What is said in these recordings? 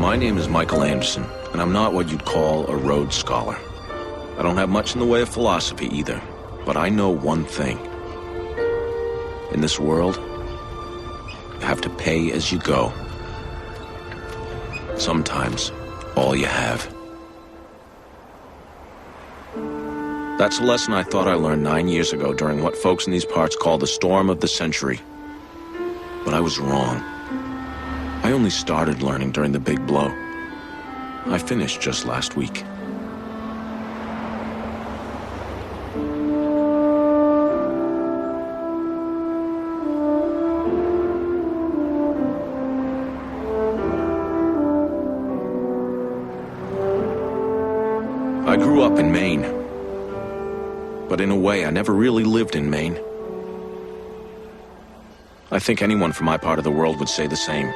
My name is Michael Anderson, and I'm not what you'd call a Rhodes Scholar. I don't have much in the way of philosophy either, but I know one thing. In this world, you have to pay as you go. Sometimes, all you have. That's a lesson I thought I learned 9 years ago during what folks in these parts call the storm of the century. But I was wrong. I only started learning during the big blow. I finished just last week. I grew up in Maine. But in a way, I never really lived in Maine. I think anyone from my part of the world would say the same.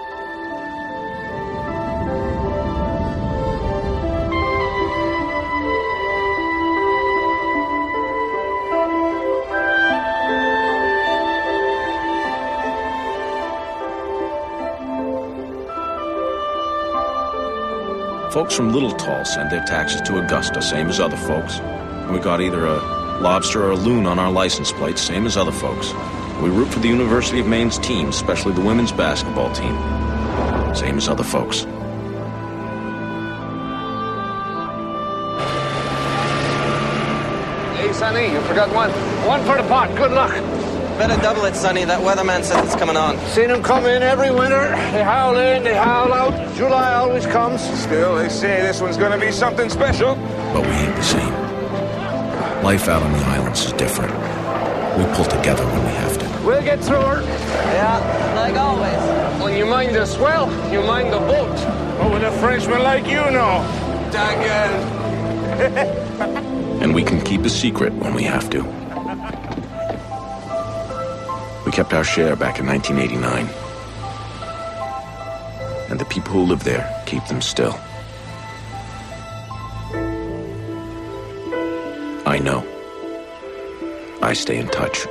Folks from Little Tall send their taxes to Augusta, same as other folks. And we got either a lobster or a loon on our license plates, same as other folks. We root for the University of Maine's team, especially the women's basketball team, same as other folks. Hey, Sonny, you forgot one. One for the pot. Good luck. Better double it, Sonny. That weatherman says it's coming on. Seen them come in every winter. They howl in, they howl out. July always comes. Still, they say this one's gonna be something special. But we ain't the same. Life out on the islands is different. We pull together when we have to. We'll get through her. Yeah, like always. When you mind the swell, you mind the boat. What would a Frenchman like you know? Dagger. And we can keep a secret when we have to. We kept our share back in 1989. And the people who live there keep them still. I know. I stay in touch.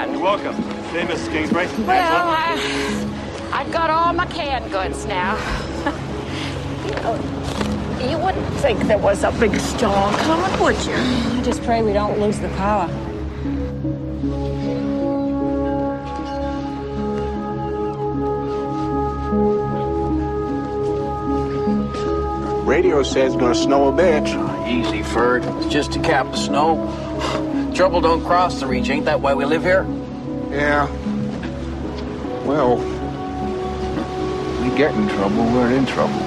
You're welcome. Hey, Mrs. Kingsbury. Well, I've got all my canned goods now. You wouldn't think there was a big storm coming, would you? I just pray we don't lose the power. Radio says it's gonna snow a bit. Easy, Ferg. It's just a cap of snow. Trouble don't cross the reach. Ain't that why we live here? Yeah. Well, we get in trouble, we're in trouble.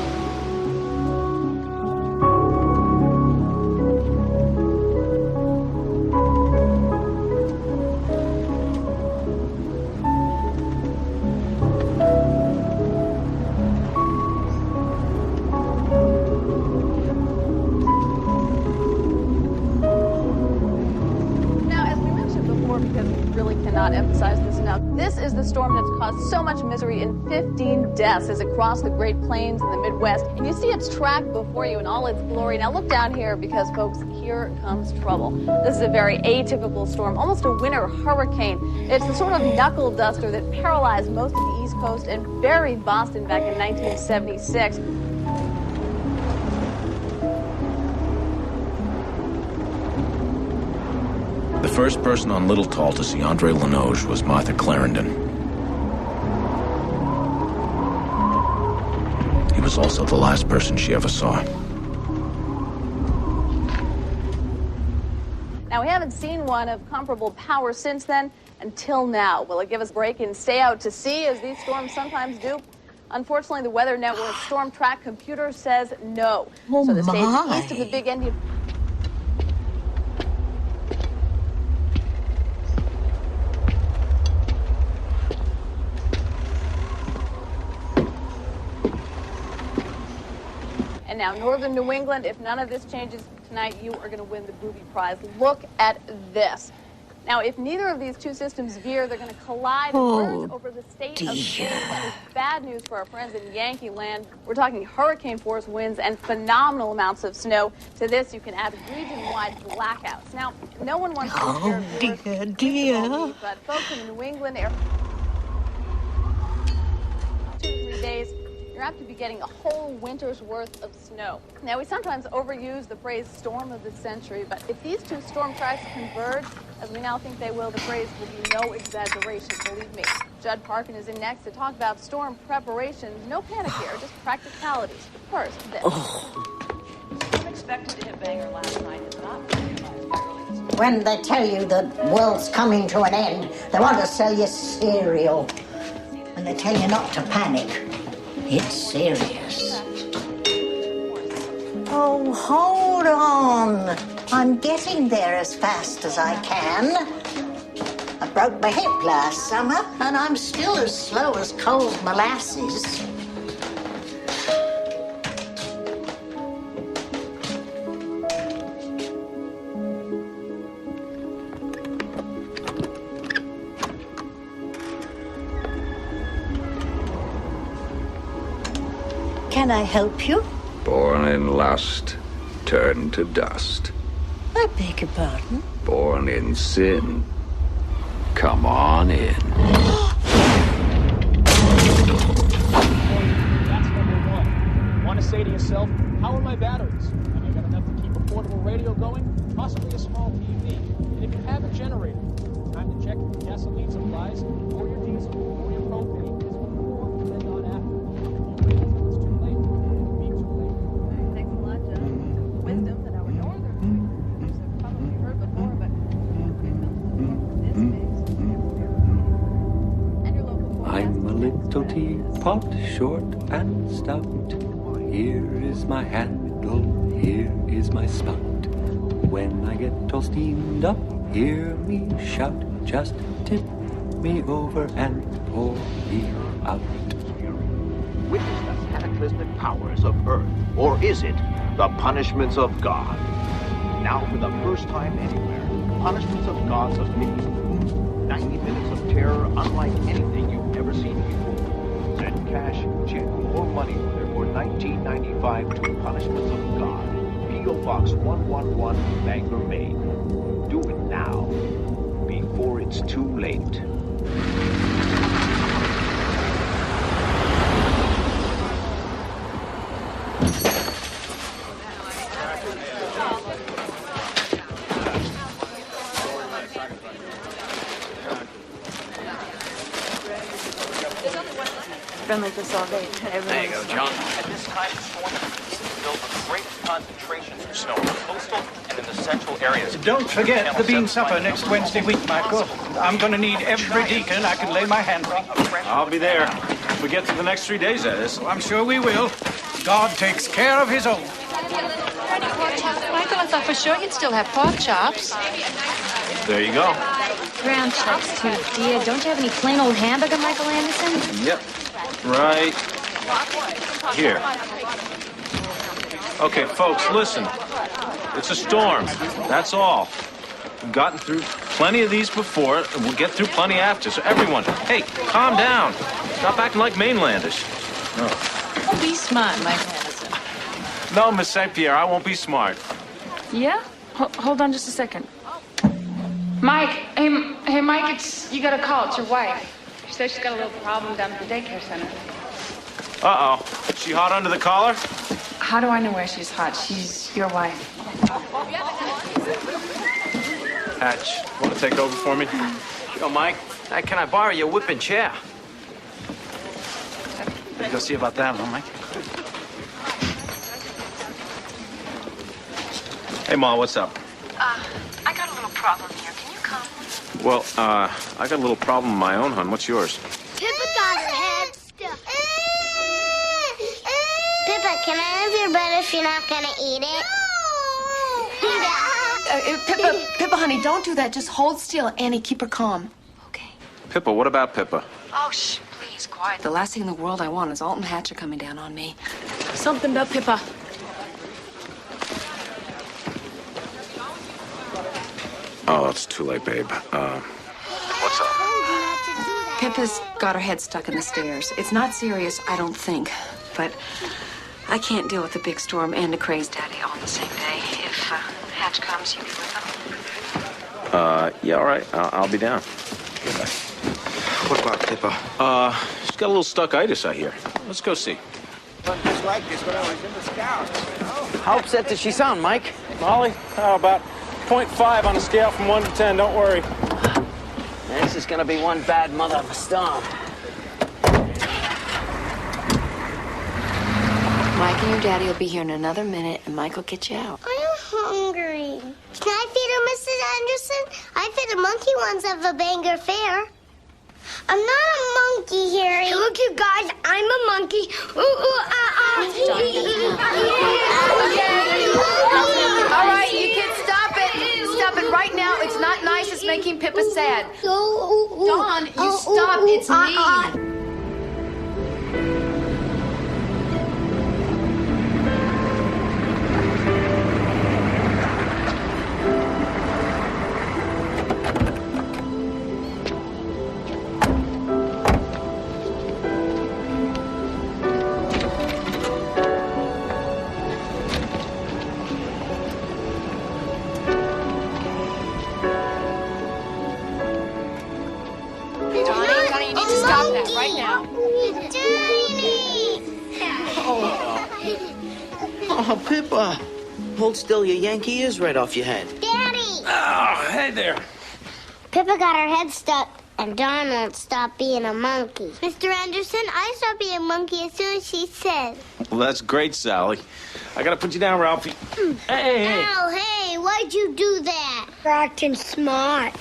So much misery and 15 deaths as it crossed the Great Plains in the Midwest. And you see its track before you in all its glory. Now look down here because, folks, here comes trouble. This is a very atypical storm, almost a winter hurricane. It's the sort of knuckle duster that paralyzed most of the East Coast and buried Boston back in 1976. The first person on Little Tall to see Andre Lenoge was Martha Clarendon. He was also the last person she ever saw. Now, we haven't seen one of comparable power since then, until now. Will it give us a break and stay out to sea, as these storms sometimes do? Unfortunately, the Weather Network Storm Track computer says no. So the states east of the Big Indian... And now northern New England, if none of this changes tonight, you are going to win the Booby Prize. Look at this. Now, if neither of these two systems veer, they're going to collide and merge over the state of Maine. That is bad news for our friends in Yankee Land. We're talking hurricane-force winds and phenomenal amounts of snow. To this, you can add region-wide blackouts. Now, no one wants to dear. But folks in the New England area, 2 to 3 days, you're apt to be getting a whole winter's worth of snow. Now, we sometimes overuse the phrase storm of the century, but if these two storm tracks converge, as we now think they will, the phrase will be no exaggeration, believe me. Judd Parkin is in next to talk about storm preparation. No panic here, just practicalities. First, this. Unexpected to hit Bangor last night is not. When they tell you the world's coming to an end, they want to sell you cereal. When they tell you not to panic, it's serious. Oh, hold on. I'm getting there as fast as I can. I broke my hip last summer, and I'm still as slow as cold molasses. Can I help you? Born in lust, turned to dust. I beg your pardon? Born in sin, come on in. That's number one. You want to say to yourself, how are my batteries? Have I got enough to keep a portable radio going? Possibly a small TV. And if you have a generator, time to check your gasoline supplies, or your diesel, or your propane. Is before and not after. If you wait until it's too late, it will be too late. Thanks a lot, Judd. Wisdom that our northern viewers have probably heard before, but this makes and your local I'm a little teapot, short and stout. Here is my handle, here is my spout. When I get all steamed up, hear me shout. Just tip me over and pour me out. Witness the cataclysmic powers of Earth, or is it the punishments of God? Now, for the first time anywhere, Punishments of Gods of Mickey. 90 minutes of terror unlike anything you've ever seen before. Send cash, check, or money order for $19.95 to Punishments of God. P.O. Box 111, Bangor, Maine. Do it now, before it's too late. Been like this all day. There you go, John. At this time, the storm is filled with the greatest concentrations of snow in the coastal and in the central areas. Don't forget the bean supper next Wednesday week, Michael. I'm going to need every deacon I can lay my hand on. I'll be there. If we get through the next 3 days, that is. I'm sure we will. God takes care of his own. Michael, I thought for sure you'd still have pork chops. There you go. Ground chucks, too, dear. Don't you have any plain old hamburger, Michael Anderson? Yep. Right here. Okay, folks, listen. It's a storm. That's all. We've gotten through plenty of these before, and we'll get through plenty after. So everyone, hey, calm down. Stop acting like mainlanders. No. Oh, be smart, Michael Anderson. No, Miss St. Pierre, I won't be smart. Yeah? Hold on just a second. Mike, hey, Mike, you got a call. It's your wife. She says she's got a little problem down at the daycare center. Uh-oh. She hot under the collar? How do I know where she's hot? She's your wife. Hatch, want to take over for me? Yo, Mike, can I borrow your whipping chair? Go see about that, huh, Mike? Hey, Ma, what's up? I got a little problem here. Can you come? Well, I got a little problem of my own, hon. What's yours? Pippa got her head stuck. Pippa, can I have your bread if you're not gonna eat it? Pippa, honey, don't do that. Just hold still. Annie, keep her calm. Pippa, what about Pippa? Oh, please, quiet. The last thing in the world I want is Alton Hatcher coming down on me. Something about Pippa. Oh, it's too late, babe. What's up? Pippa's got her head stuck in the stairs. It's not serious, I don't think. But I can't deal with a big storm and a crazed daddy all on the same day. If Hatch comes, you be with him? Yeah, all right. I'll be down. What about Pippa? She's got a little stuckitis, I hear. Let's go see. Just like this when I was in the Scouts, you know? How upset does she sound, Mike? Molly, how about 0.5 on a scale from 1 to 10? Don't worry. This is gonna be one bad mother of a storm. Mike and your daddy will be here in another minute, and Mike will get you out. I'm hungry. Can I feed her, Mrs. Anderson? I fed a monkey once at a Bangor Fair. I'm not a monkey, Harry. Hey, look, you guys, I'm a monkey. All right, you kids, stop it. Stop it right now. It's not nice. It's making Pippa sad. Dawn, you stop. It's mean. Right now. Oh, Pippa. Hold still, your Yankee ears right off your head. Daddy! Oh, hey there. Pippa got her head stuck, and Dawn won't stop being a monkey. Mr. Anderson, I stopped being a monkey as soon as she said. Well, that's great, Sally. I gotta put you down, Ralphie. Hey. Ow, hey, why'd you do that? You're acting smart.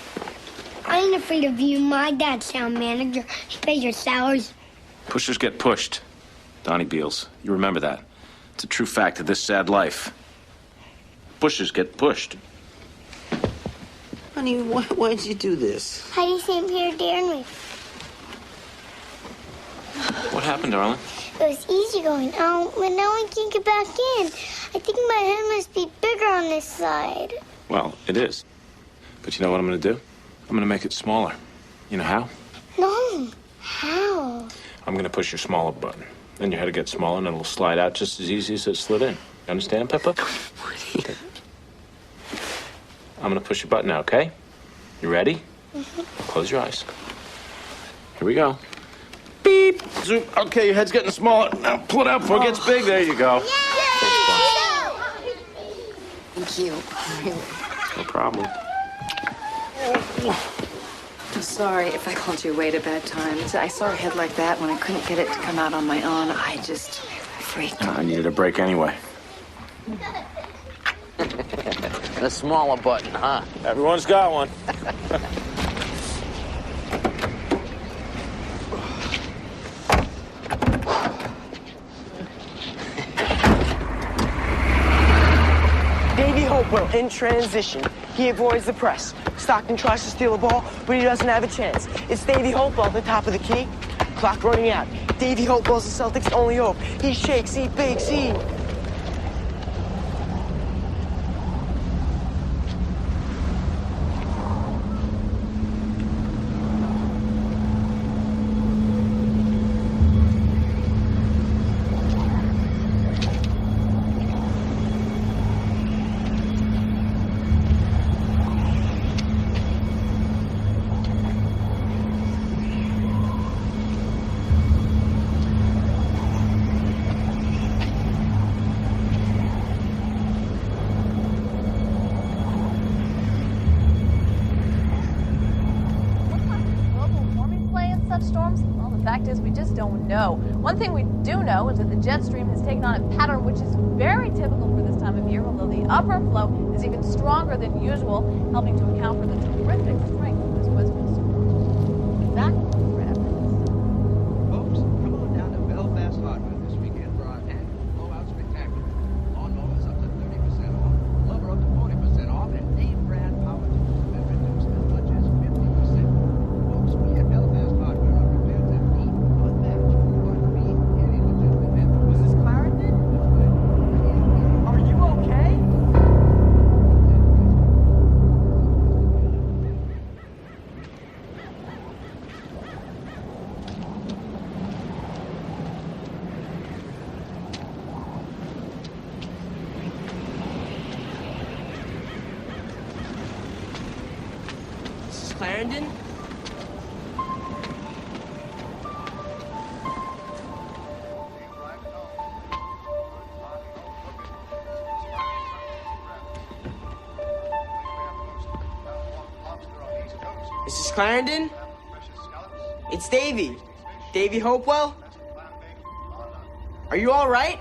I ain't afraid of you. My dad's town manager. He pays your salaries. Pushers get pushed. Donnie Beals, you remember that. It's a true fact of this sad life. Pushers get pushed. Honey, why'd you do this? Heidi came here daring me. What happened, darling? It was easy going out, but now I can't get back in. I think my head must be bigger on this side. Well, it is. But you know what I'm gonna do? I'm gonna make it smaller. You know how? No. How? I'm gonna push your smaller button. Then your head will get smaller and it'll slide out just as easy as it slid in. You understand, Pippa? Okay. I'm gonna push your button now, okay? You ready? Mm-hmm. Close your eyes. Here we go. Beep! Zoom. Okay, your head's getting smaller. Now pull it out before it gets big. There you go. Thank you. No problem. I'm sorry if I called you away at a bad time. I saw her head like that when I couldn't get it to come out on my own. I just freaked. I needed a break anyway. The smaller button, huh? Everyone's got one. Davey Hopewell in transition. He avoids the press. Stockton tries to steal the ball, but he doesn't have a chance. It's Davey Hopewell at the top of the key. Clock running out. Davey Hopewell's the Celtics' only hope. He shakes, he bakes, he... One thing we do know is that the jet stream has taken on a pattern which is very typical for this time of year, although the upper flow is even stronger than usual, helping to account for the terrific strength of this western storm. Exactly. Folks, come on down to Belfast Hardware this weekend for our annual blowout spectacular. Lawnmowers up to 30% off, blower up to 40% off, and name brand power tools have been reduced as much as 50%. Folks, we at Belfast Hardware are prepared to meet unmatched. Was this Clarendon? Are you okay? Clarendon? Mrs. Clarendon? It's Davy. Davy Hopewell? Are you all right?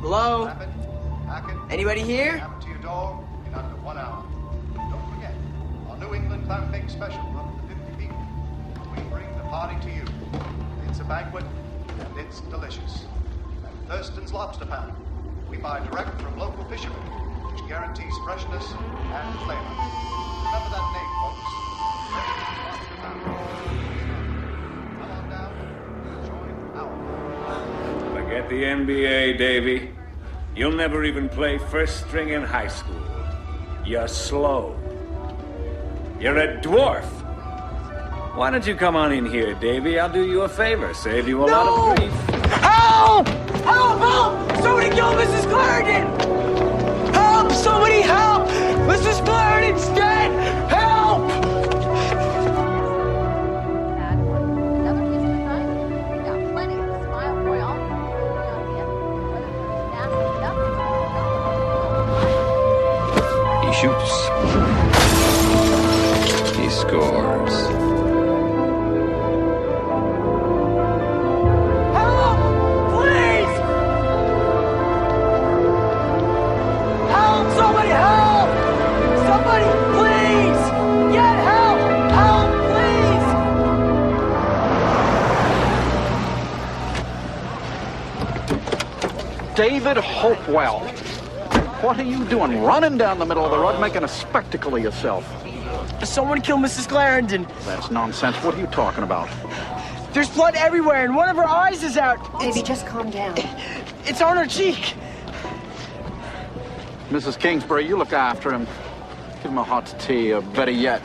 Hello? Anybody here? To your door in under 1 hour. Don't forget, our New England clam bake special run for 50 people. We bring the party to you. It's a banquet, and it's delicious. And Thurston's Lobster Pound. We buy direct from local fishermen, which guarantees freshness and flavor. Remember that name, folks. Thurston's Lobster Pound. Come on down and join our party. Forget the NBA, Davy. You'll never even play first string in high school. You're slow. You're a dwarf. Why don't you come on in here, Davy? I'll do you a favor. Save you a lot of grief. Help! Help! Help! Somebody kill Mrs. Clarendon! Help! Somebody help! Mrs. Clarendon's dead! Help! He shoots. He scores. Help! Please! Help! Somebody help! Somebody, please! Get help! Help, please! David Hopewell. What are you doing? Running down the middle of the road, making a spectacle of yourself. Someone killed Mrs. Clarendon. That's nonsense. What are you talking about? There's blood everywhere, and one of her eyes is out. Baby, just calm down. It's on her cheek. Mrs. Kingsbury, you look after him. Give him a hot tea, or better yet,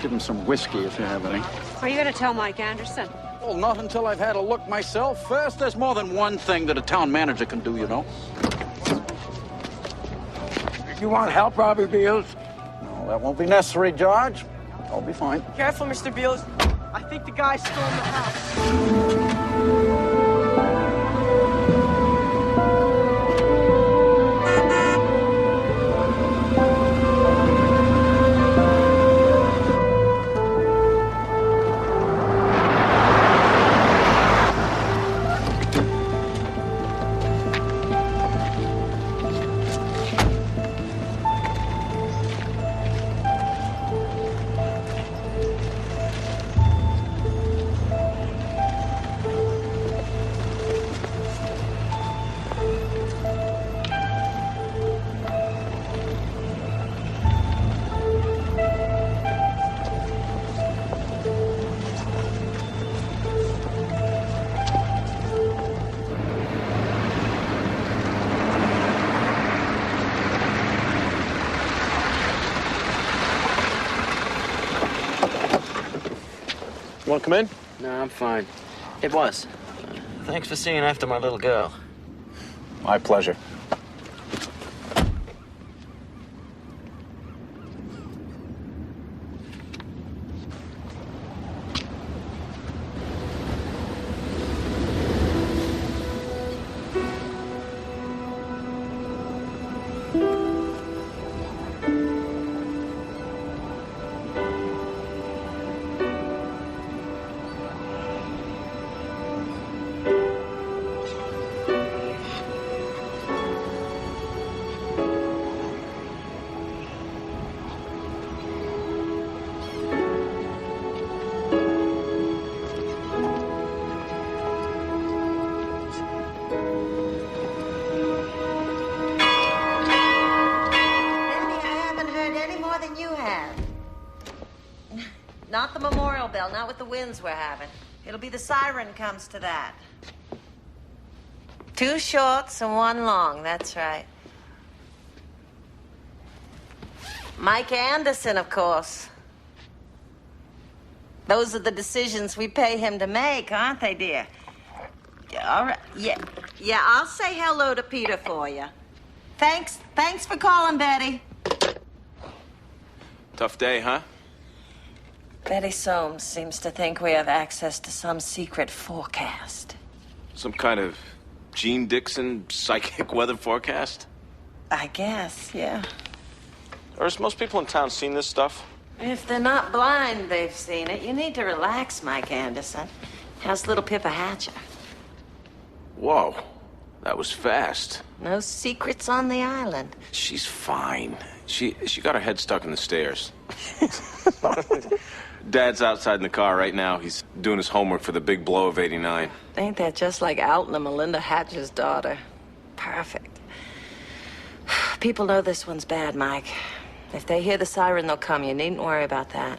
give him some whiskey if you have any. Are you going to tell Mike Anderson? Well, not until I've had a look myself. First, there's more than one thing that a town manager can do, you know. You want help, Robbie Beals? No, that won't be necessary, George. I'll be fine. Careful, Mr. Beals. I think the guy stole the house. Want to come in? No, I'm fine. It was. Thanks for seeing after my little girl. My pleasure. Not the memorial bell, not with the winds we're having. It'll be the siren comes to that. 2 shorts and 1 long, that's right. Mike Anderson, of course. Those are the decisions we pay him to make, aren't they, dear? All right. Yeah, I'll say hello to Peter for you. Thanks for calling, Betty. Tough day, huh? Betty Soames seems to think we have access to some secret forecast. Some kind of Gene Dixon psychic weather forecast? I guess, yeah. Or has most people in town seen this stuff? If they're not blind, they've seen it. You need to relax, Mike Anderson. How's little Pippa Hatcher? Whoa, that was fast. No secrets on the island. She's fine. She got her head stuck in the stairs. Dad's outside in the car right now. He's doing his homework for the big blow of '89. Ain't that just like Alton and Melinda Hatcher's daughter? Perfect. People know this one's bad, Mike. If they hear the siren, they'll come. You needn't worry about that.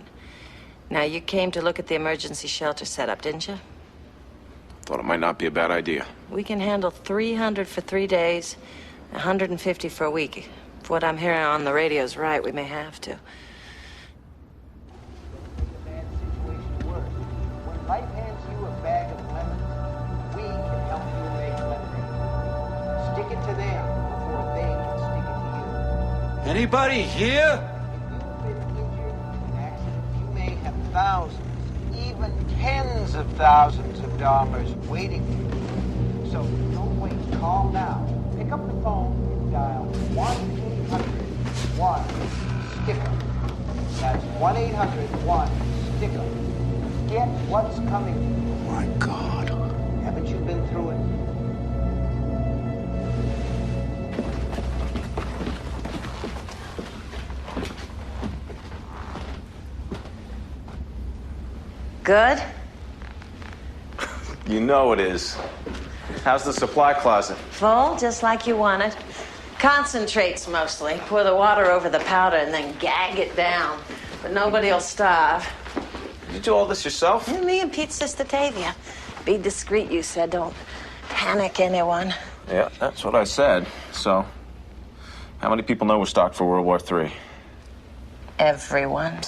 Now, you came to look at the emergency shelter setup, didn't you? Thought it might not be a bad idea. We can handle 300 for 3 days, 150 for a week. If what I'm hearing on the radio's right, we may have to. When life hands you a bag of lemons, we can help you make lemonade. Stick it to them before they can stick it to you. Anybody here? If you've been injured in an accident, you may have thousands, even tens of thousands of dollars waiting for you. So don't wait. Call now. Pick up the phone and dial 1-800-1-STICKER. That's 1-800-1-STICKER. Get what's coming. Oh my God. Haven't you been through it? Good? You know it is. How's the supply closet? Full, just like you wanted. Concentrates mostly. Pour the water over the powder and then gag it down. But nobody'll starve. Did you do all this yourself? And me and Pete's sister Tavia. Be discreet, you said. Don't panic anyone. Yeah, that's what I said. So, how many people know we're stocked for World War III? Everyone.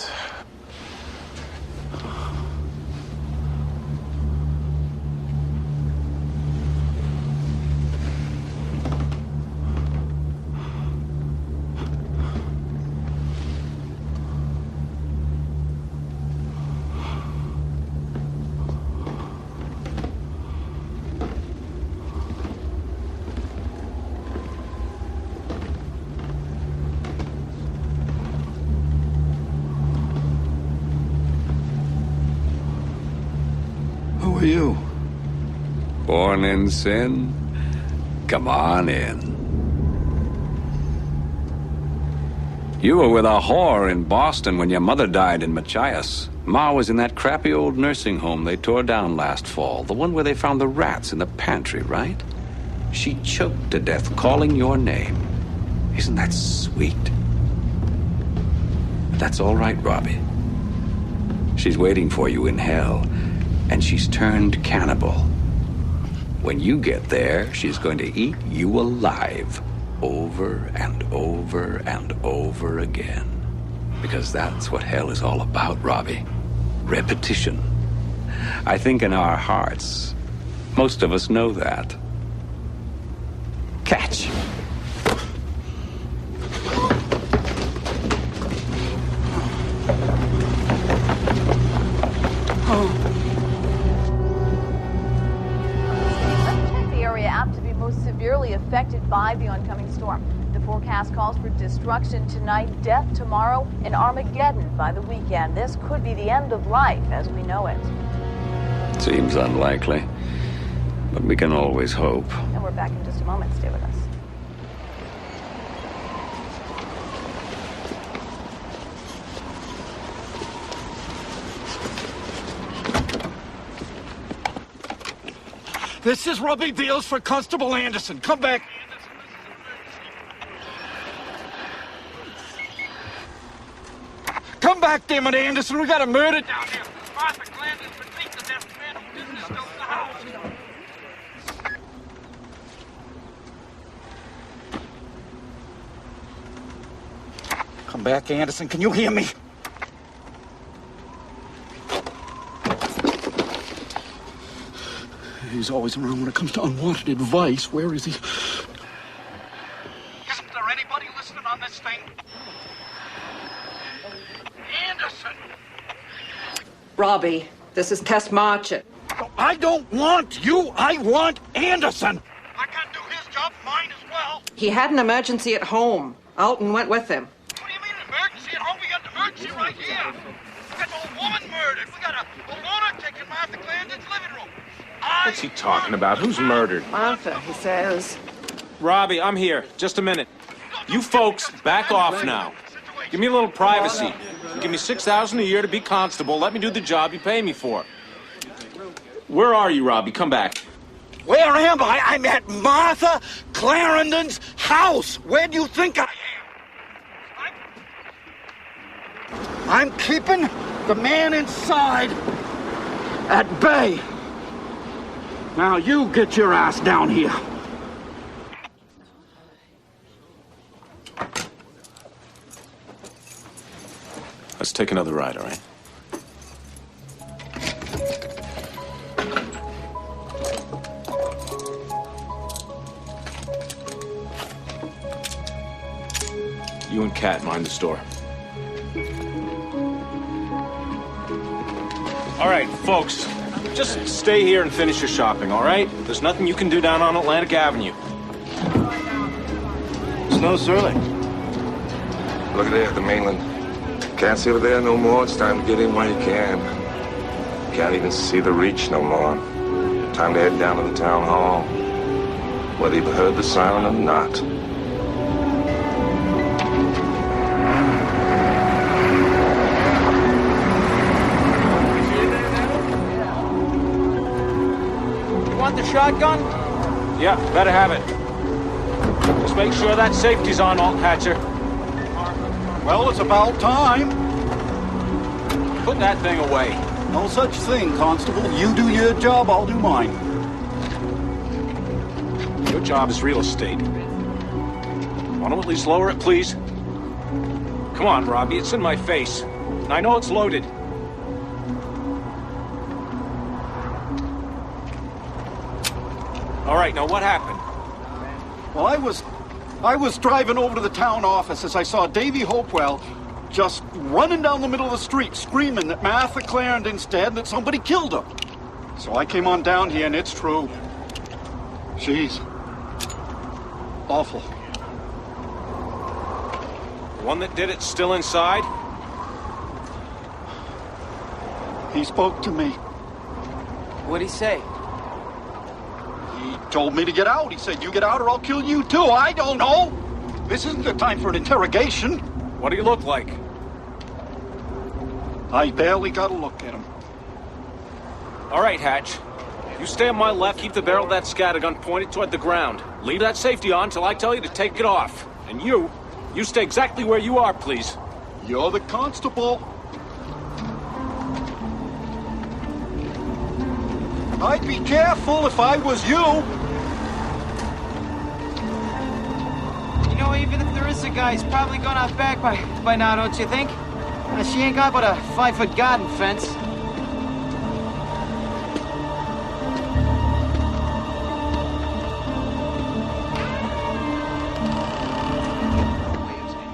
Who are you? Born in sin? Come on in. You were with a whore in Boston when your mother died in Machias. Ma was in that crappy old nursing home they tore down last fall. The one where they found the rats in the pantry, right? She choked to death calling your name. Isn't that sweet? But that's all right, Robbie. She's waiting for you in hell. And she's turned cannibal. When you get there, she's going to eat you alive. Over and over and over again. Because that's what hell is all about, Robbie. Repetition. I think in our hearts, most of us know that. Catch. Severely affected by the oncoming storm. The forecast calls for destruction tonight, death tomorrow, and Armageddon by the weekend. This could be the end of life as we know it. Seems unlikely, but we can always hope. And we're back in just a moment. Stay with us. This is Robbie Beals for Constable Anderson. Come back. Come back, damn it, Anderson. We got a murder down here. Martha Glandon's been beaten to death. Man of business still in the house. Come back, Anderson. Can you hear me? He's always around when it comes to unwanted advice. Where is he? He's Robbie, this is Tess Marchant. I don't want you. I want Anderson. I can't do his job. Mine as well. He had an emergency at home. Alton went with him. What do you mean emergency at home? We got an emergency right here. We got an old woman murdered. We got a lunatic in Martha Clarendon's living room. What's he talking about? Who's murdered? Martha, he says. Robbie, I'm here. Just a minute. You folks, back off now. Give me a little privacy. You give me $6,000 a year to be constable. Let me do the job you pay me for. Where are you, Robbie? Come back. Where am I? I'm at Martha Clarendon's house. Where do you think I am? I'm keeping the man inside at bay. Now you get your ass down here. Let's take another ride, all right? You and Kat mind the store. All right, folks, just stay here and finish your shopping, all right? There's nothing you can do down on Atlantic Avenue. Snow swirling. Look at there at the mainland. Can't see over there no more. It's time to get in while you can. Can't even see the reach no more. Time to head down to the town hall. Whether you've heard the siren or not. The shotgun? Yeah, better have it. Just make sure that safety's on, Alt Hatcher. Well, it's about time. Put that thing away. No such thing, Constable. You do your job, I'll do mine. Your job is real estate. Want to at least lower it, please? Come on, Robbie, it's in my face. And I know it's loaded. All right, now what happened? Well, I was driving over to the town office as I saw Davy Hopewell just running down the middle of the street screaming that Martha Clarendon's dead, that somebody killed her. So I came on down here and it's true. She's awful. The one that did it's still inside? He spoke to me. What'd he say? He told me to get out. He said, you get out or I'll kill you too. I don't know. This isn't the time for an interrogation. What do you look like? I barely got a look at him. All right, Hatch. You stay on my left, keep the barrel of that scattergun pointed toward the ground. Leave that safety on till I tell you to take it off. And you stay exactly where you are, please. You're the constable. I'd be careful if I was you. You know, even if there is a guy, he's probably gone out back by now, don't you think? She ain't got but a 5-foot garden fence.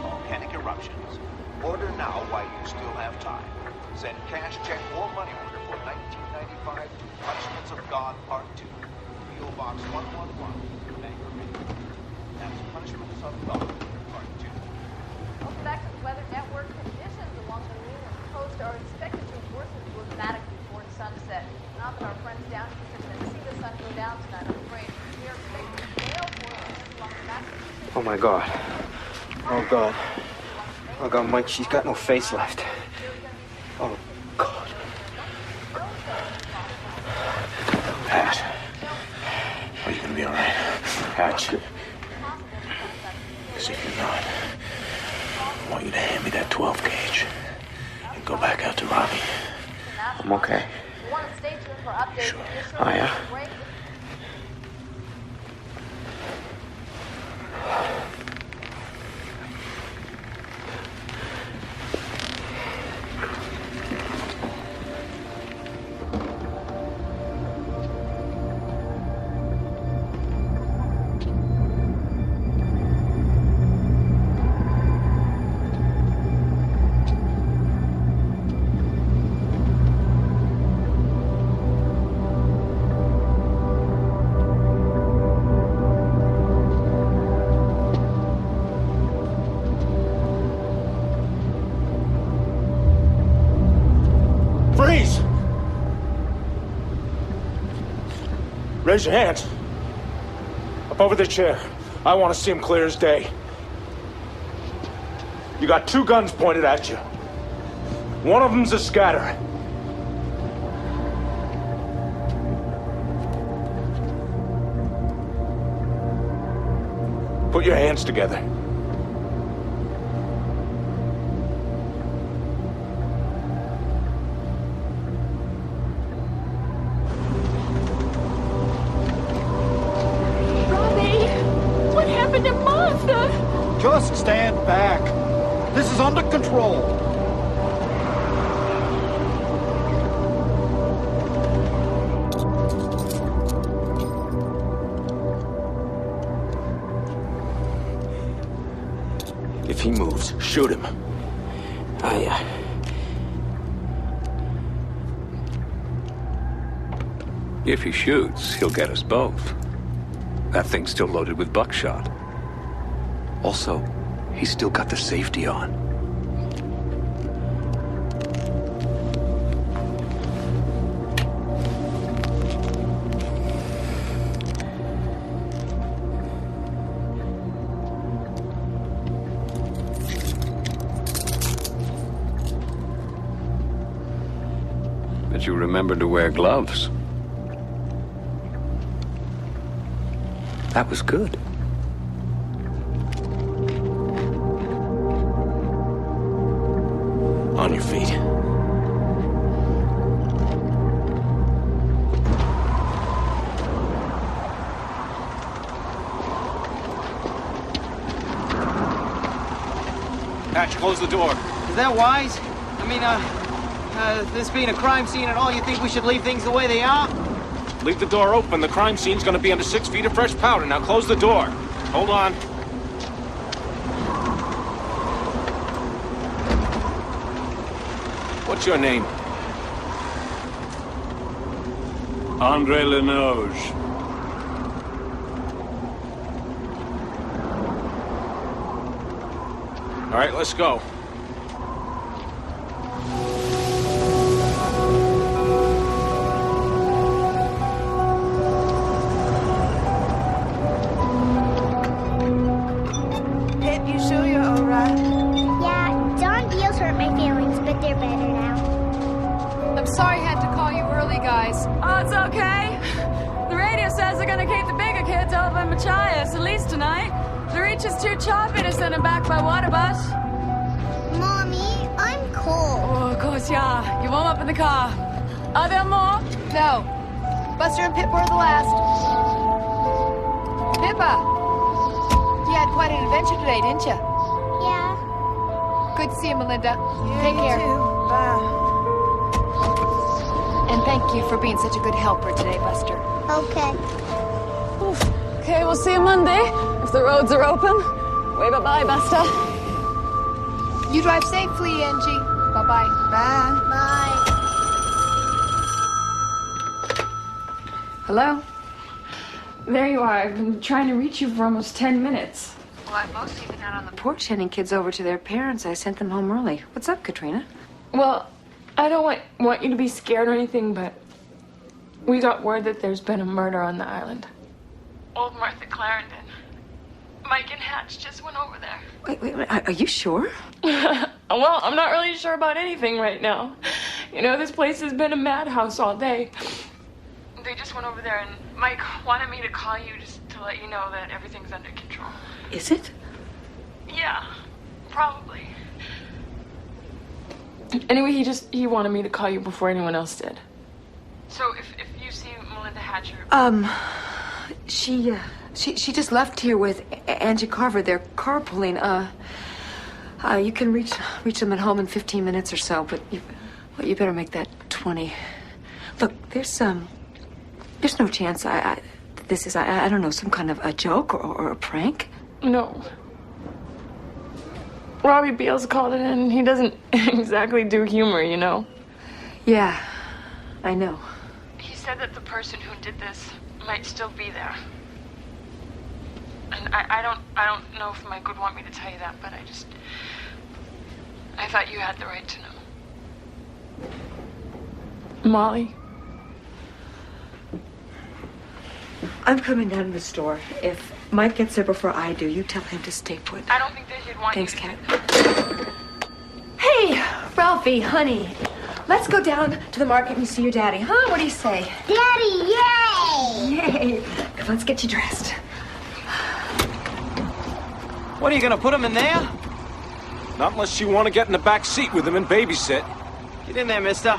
Volcanic eruptions. Order now while you still have time. Send cash, check, or money order for 1995 Punishments of God Part 2. P.O. Box 111, Bangor, Maine. That's Punishments of God Part 2. Welcome back to the Weather Network. Conditions along the New England coast are expected to worsen dramatically toward sunset. Not that our friends down here are going to see the sun go down tonight, I'm afraid. We are expecting gale force along the Massachusetts. Oh, my God. Oh, God. Oh, God, Mike, she's got no face left. Oh, God. Pat, are you gonna be all right? Hatch. Because if you're not, I want you to hand me that 12 gauge and go back out to Robbie. I'm okay. Sure. Oh, yeah? Raise your hands. Up over the chair. I want to see him clear as day. You got 2 guns pointed at you. One of them's a scatter. Put your hands together. What happened to Martha? Just stand back. This is under control. If he moves, shoot him. If he shoots, he'll get us both. That thing's still loaded with buckshot. Also, he's still got the safety on. But you remembered to wear gloves. That was good. On your feet. Hatch, close the door. Is that wise? I mean, this being a crime scene and all, you think we should leave things the way they are? Leave the door open. The crime scene's gonna be under 6 feet of fresh powder. Now close the door. Hold on. What's your name? Andre Lenoge. All right, let's go. Pip, you sure you're all right? Yeah, Don Deals hurt my feelings, but they're better now. I'm sorry I had to call you early, guys. Oh, it's okay. The radio says they're gonna keep the bigger kids over in Machias, at least tonight. The reach is too choppy to send them back by water bus. Mommy, I'm cold. Oh, of course, yeah. You warm up in the car. Are there more? No. Buster and Pip were the last. Pippa, you had quite an adventure today, didn't you? Yeah. Good to see you, Melinda. Yeah, Take you care. too. Bye. And thank you for being such a good helper today, Buster. Okay. Okay, we'll see you Monday, if the roads are open. Wave bye-bye, Buster. You drive safely, Angie. Bye-bye. Bye. Bye. Hello? There you are. I've been trying to reach you for almost 10 minutes. Well, I've mostly been out on the porch handing kids over to their parents. I sent them home early. What's up, Katrina? Well, I don't want you to be scared or anything, but we got word that there's been a murder on the island. Old Martha Clarendon. Mike and Hatch just went over there. Wait, are you sure? Well, I'm not really sure about anything right now. You know, this place has been a madhouse all day. They just went over there, and Mike wanted me to call you just to let you know that everything's under control. Is it? Yeah, probably. Anyway, he wanted me to call you before anyone else did. So if you see Melinda Hatcher... She just left here with Angie Carver. They're carpooling. You can reach them at home in 15 minutes or so, but you better make that 20. Look, there's no chance this is, I don't know, some kind of a joke or a prank? No. Robbie Beals called it in. He doesn't exactly do humor, you know. Yeah, I know. He said that the person who did this might still be there. And I don't know if Mike would want me to tell you that, but I thought you had the right to know. Molly. I'm coming down to the store. If Mike gets there before I do, you tell him to stay put. I don't think they should want Thanks, you Kat. Hey, Ralphie, honey. Let's go down to the market and see your daddy, huh? What do you say? Daddy, yay! Yay! Come, let's get you dressed. What, are you gonna put him in there? Not unless you want to get in the back seat with him and babysit. Get in there, mister.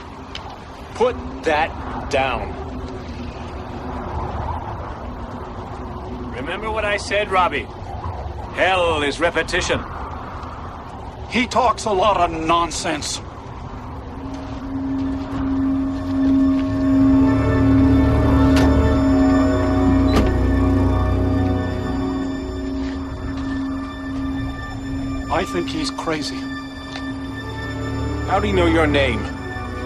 Put that down. Remember what I said, Robbie? Hell is repetition. He talks a lot of nonsense. I think he's crazy. How do you know your name?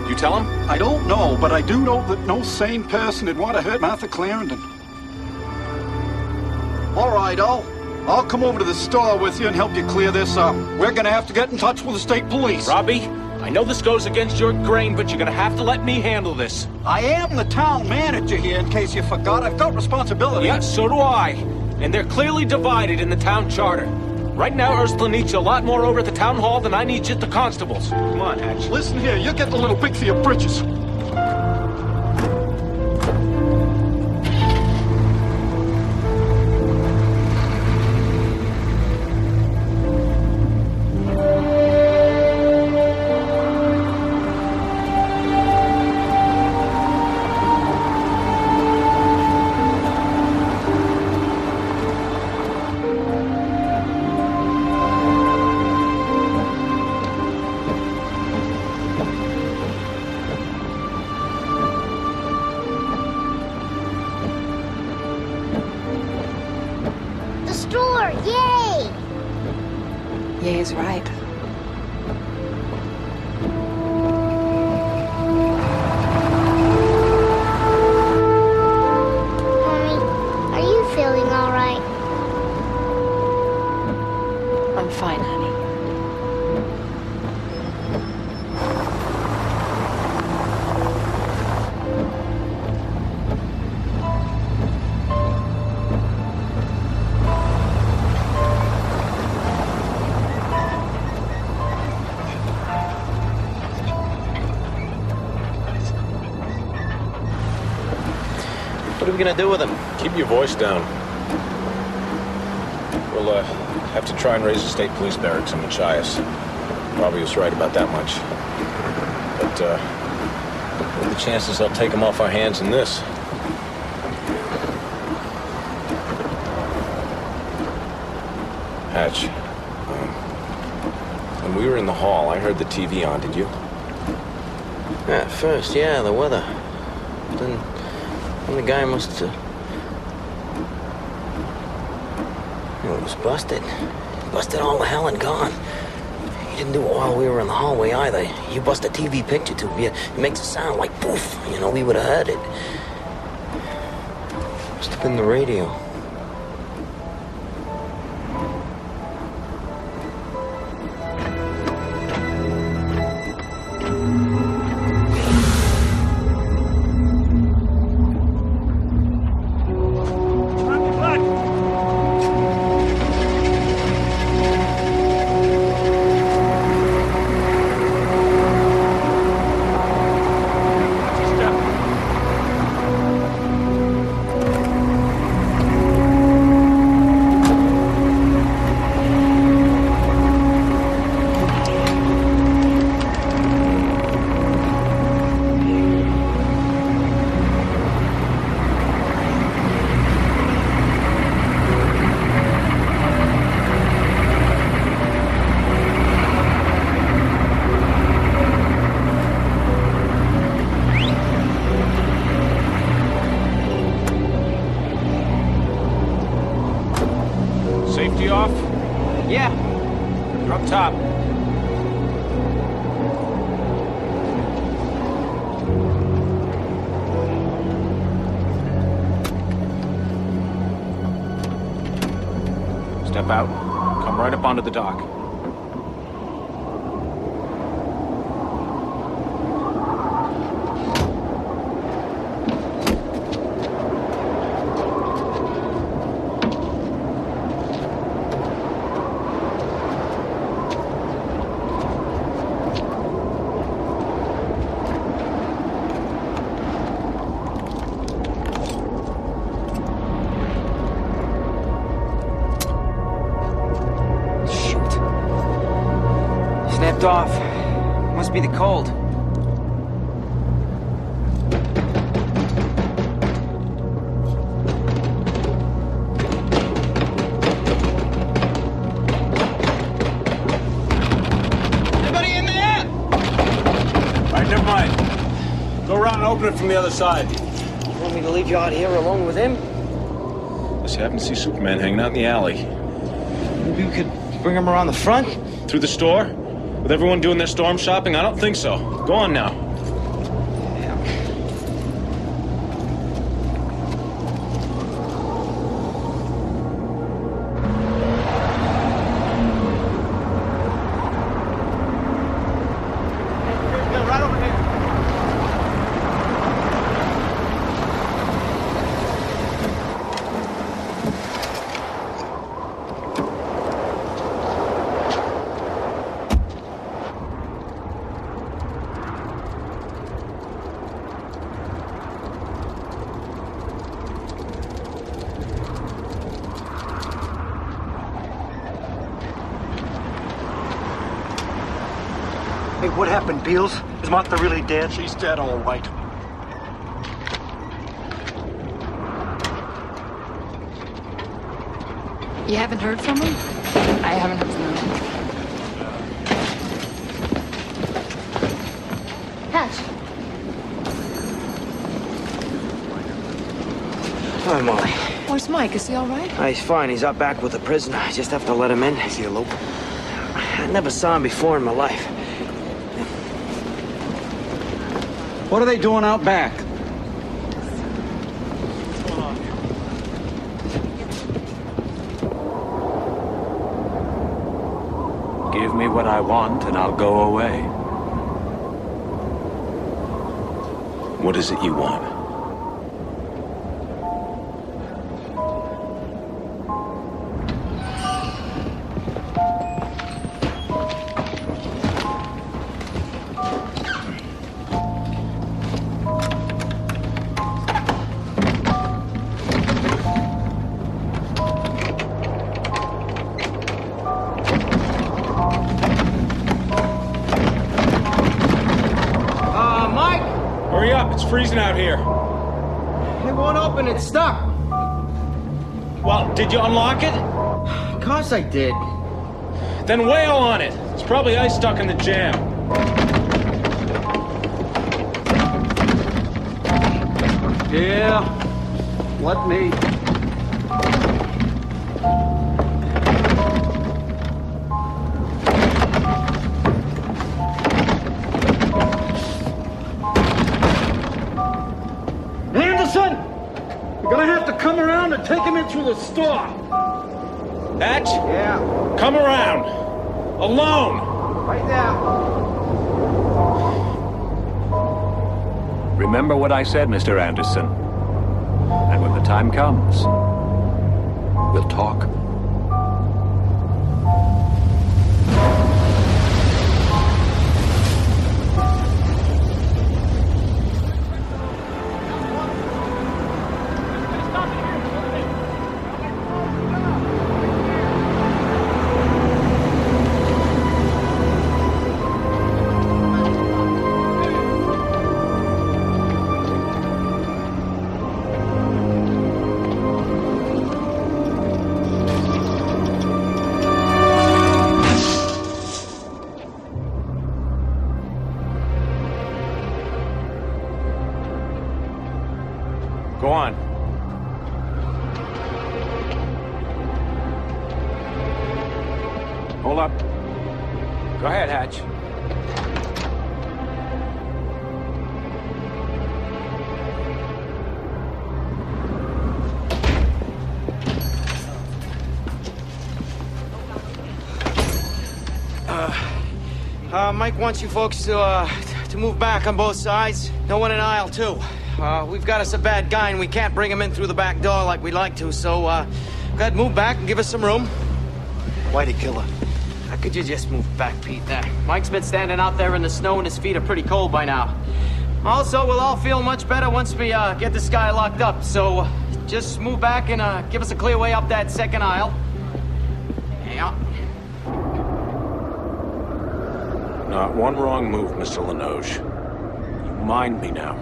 You tell him? I don't know, but I do know that no sane person would want to hurt Martha Clarendon. All right, I'll come over to the store with you and help you clear this up. We're gonna have to get in touch with the state police. Robbie, I know this goes against your grain, but you're gonna have to let me handle this. I am the town manager here, in case you forgot. I've got responsibility. Yeah, so do I. And they're clearly divided in the town charter. Right now, Ursula needs you a lot more over at the town hall than I need you at the constables. Come on, Hatch. Listen here, you're getting a little big for your britches. Yay's right. Mommy, are you feeling all right? I'm fine, honey. What are we gonna do with him? Keep your voice down. We'll have to try and raise the state police barracks in Machias. Robbie was right about that much. But what are the chances they'll take him off our hands in this? Hatch, when we were in the hall, I heard the TV on, did you? At first, yeah, the weather. Then the guy must have... It was busted. Busted all the hell and gone. He didn't do it while we were in the hallway either. You bust a TV picture tube, it makes a sound like poof. You know, we would have heard it. Must have been the radio. Safety off? Yeah. You're up top. Step out. Come right up onto the dock. dropped off. Must be the cold. Anybody in there? All right, never mind. Go around and open it from the other side. You want me to leave you out here alone with him? Unless you happen to see Superman hanging out in the alley. Maybe we could bring him around the front? Through the store? With everyone doing their storm shopping? I don't think so. Go on now. Hey, what happened, Beals? Is Martha really dead? She's dead, all right. You haven't heard from him? I haven't heard from him. Hatch. Hi, Molly. Where's Mike? Is he all right? He's fine. He's out back with the prisoner. I just have to let him in. Is he alone? I never saw him before in my life. What are they doing out back? Give me what I want and I'll go away. What is it you want? Mike! Hurry up, it's freezing out here. It won't open, it's stuck. Well, did you unlock it? Of course I did. Then wail on it. It's probably ice stuck in the jam. Yeah, let me. Anderson! You're gonna have to come around and take him in through the store. Hatch? Yeah. Come around. Alone. Right now. Remember what I said, Mr. Anderson. And when the time comes, we'll talk. Go on. Hold up. Go ahead, Hatch. Mike wants you folks to move back on both sides. No one in aisle two. We've got us a bad guy and we can't bring him in through the back door like we'd like to, so, go ahead, move back and give us some room. Why'd he kill her? How could you just move back, Pete? Mike's been standing out there in the snow and his feet are pretty cold by now. Also, we'll all feel much better once we, get this guy locked up, so just move back and, give us a clear way up that second aisle. Yeah. Not one wrong move, Mr. Lenoge. You mind me now.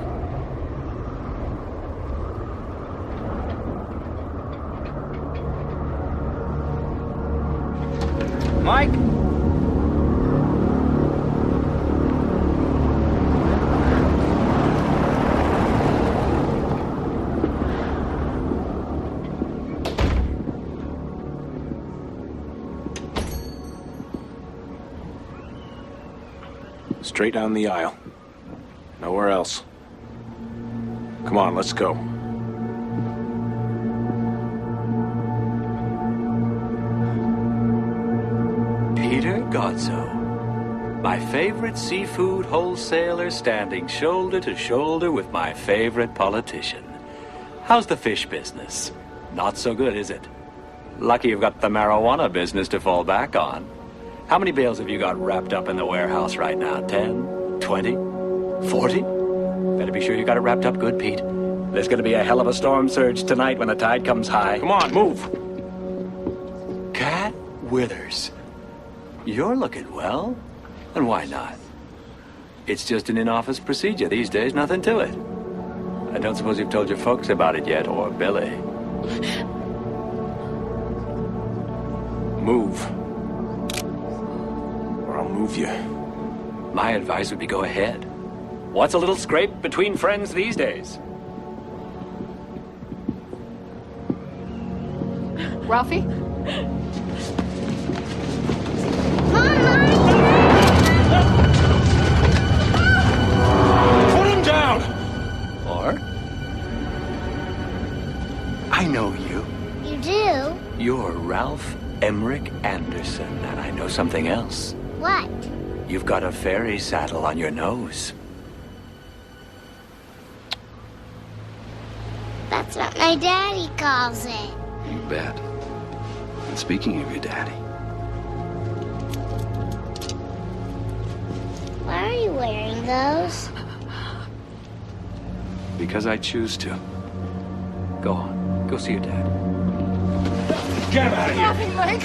Mike? Straight down the aisle. Nowhere else. Come on, let's go. Peter Godso, my favorite seafood wholesaler standing shoulder to shoulder with my favorite politician. How's the fish business? Not so good, is it? Lucky you've got the marijuana business to fall back on. How many bales have you got wrapped up in the warehouse right now? 10? 20? 40? Better be sure you got it wrapped up good, Pete. There's gonna be a hell of a storm surge tonight when the tide comes high. Come on, move! Cat Withers. You're looking well. And why not? It's just an in-office procedure these days, nothing to it. I don't suppose you've told your folks about it yet, or Billy. Move. Or I'll move you. My advice would be go ahead. What's a little scrape between friends these days? Ralphie? Put him down! Or? I know you. You do? You're Ralph Emmerich Anderson, and I know something else. What? You've got a fairy saddle on your nose. That's what my daddy calls it. You bet. And speaking of your daddy, Why are you wearing those? because I choose to. Go on. Go see your dad. Get him out of here! Nothing, Mike.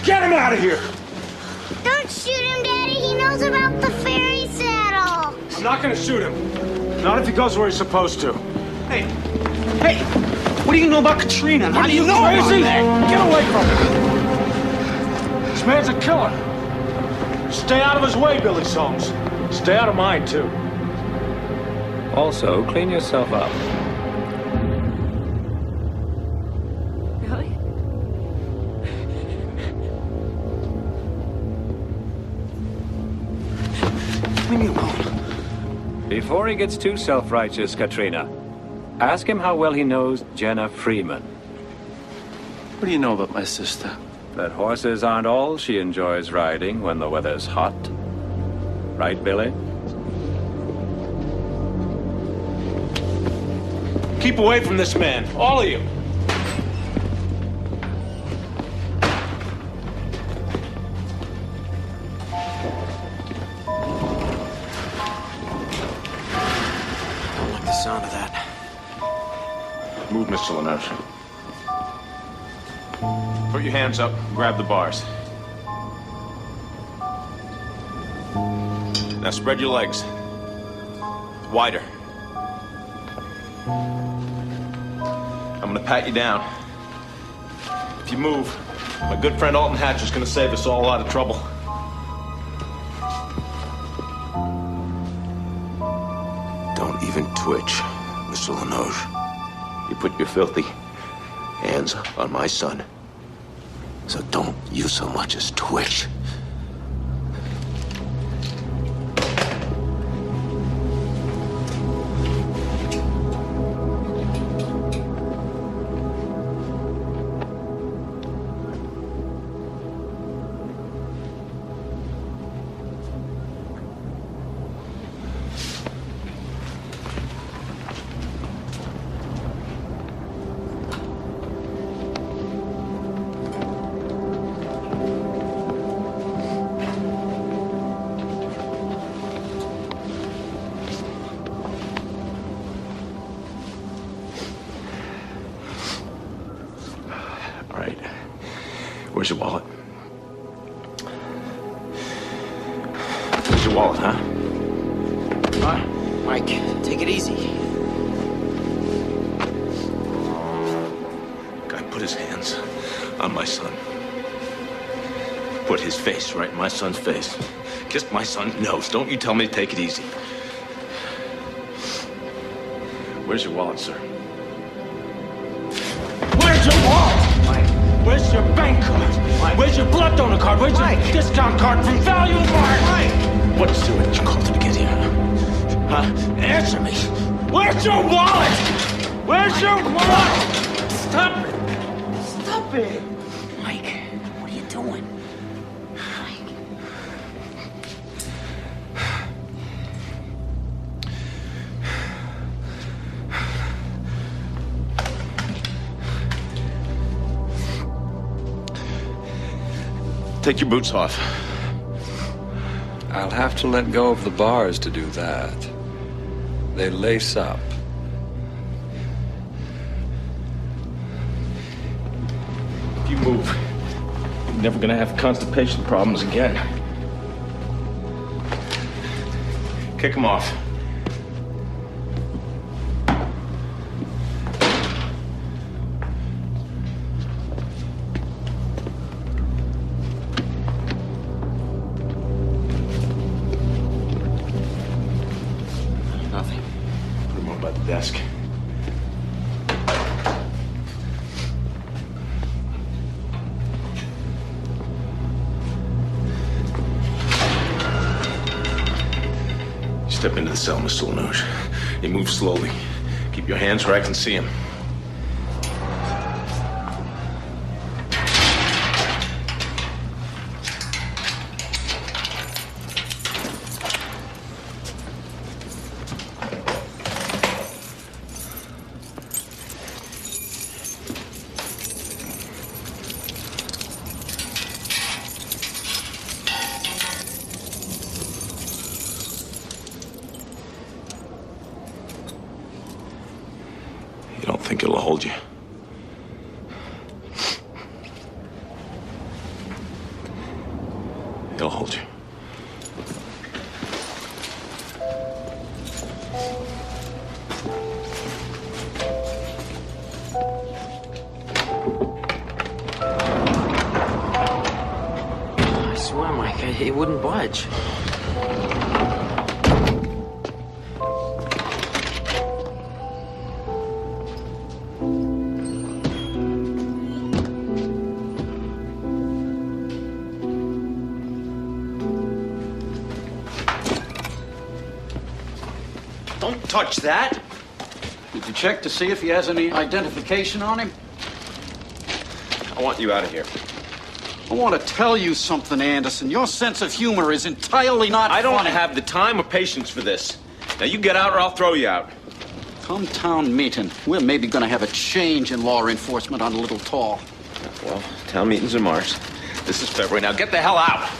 Get him out of here! Don't shoot him, Daddy. He knows about the fairy saddle. I'm not gonna shoot him. Not if he goes where he's supposed to. Hey, what do you know about Katrina? How do you know Crazy? about that? Get away from him! This man's a killer. Stay out of his way, Billy Soames. Stay out of mine, too. Also, clean yourself up. Really? Leave me alone. Before he gets too self-righteous, Katrina, ask him how well he knows Jenna Freeman. What do you know about my sister? That horses aren't all she enjoys riding when the weather's hot. Right, Billy? Keep away from this man, all of you. I don't like the sound of that. Move, Mr. Lenoge. Put your hands up, grab the bars. Now spread your legs. Wider. I'm gonna pat you down. If you move, my good friend Alton Hatch is gonna save us all a lot of trouble. Don't even twitch, Mr. Lenoge. You put your filthy hands on my son. So don't you so much as twitch. Where's your wallet? wallet, huh? Mike, take it easy. Guy put his hands on my son. Put his face right in my son's face. Kissed my son's nose. Don't you tell me to take it easy. Where's your wallet, sir? Where's your wallet? Mike. Where's your bank card? Mike. Where's your blood donor card? Where's your discount card from Value Mart? Mike. What steward you called to get here? Huh? Answer me. Where's your wallet? Where's your wallet? Stop it. Stop it. Mike, what are you doing? Take your boots off. I'll have to let go of the bars to do that. They lace up. If you move, you're never gonna have constipation problems again. Kick him off. Nothing. Put him over by the desk. Step into the cell, Mr. Lanuge. You move slowly. Keep your hands where I can see them. You don't think it'll hold you? It'll hold you. I swear, Mike, it wouldn't budge. Don't touch that. Did you check to see if he has any identification on him? I want you out of here. I want to tell you something, Anderson. Your sense of humor is entirely not I don't funny. have the time or patience for this. Now you get out or I'll throw you out. Come town meeting. We're maybe going to have a change in law enforcement on Little Tall. Well, town meeting's in March. This is February. Now get the hell out!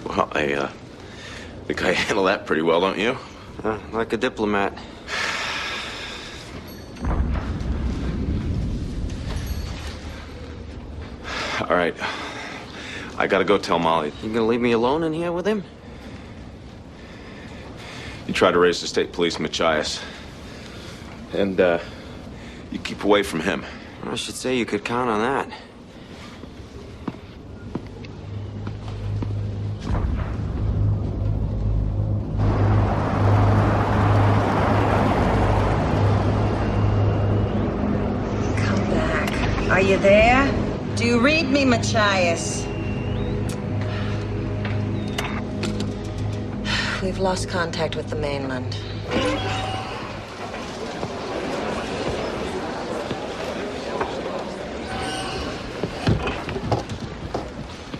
Well, I think I handle that pretty well, don't you? Like a diplomat. All right. I gotta go tell Molly. You gonna leave me alone in here with him? You tried to raise the state police, Machias. And, you keep away from him. I should say you could count on that. Come back. Are you there? Do you read me, Machias? We've lost contact with the mainland.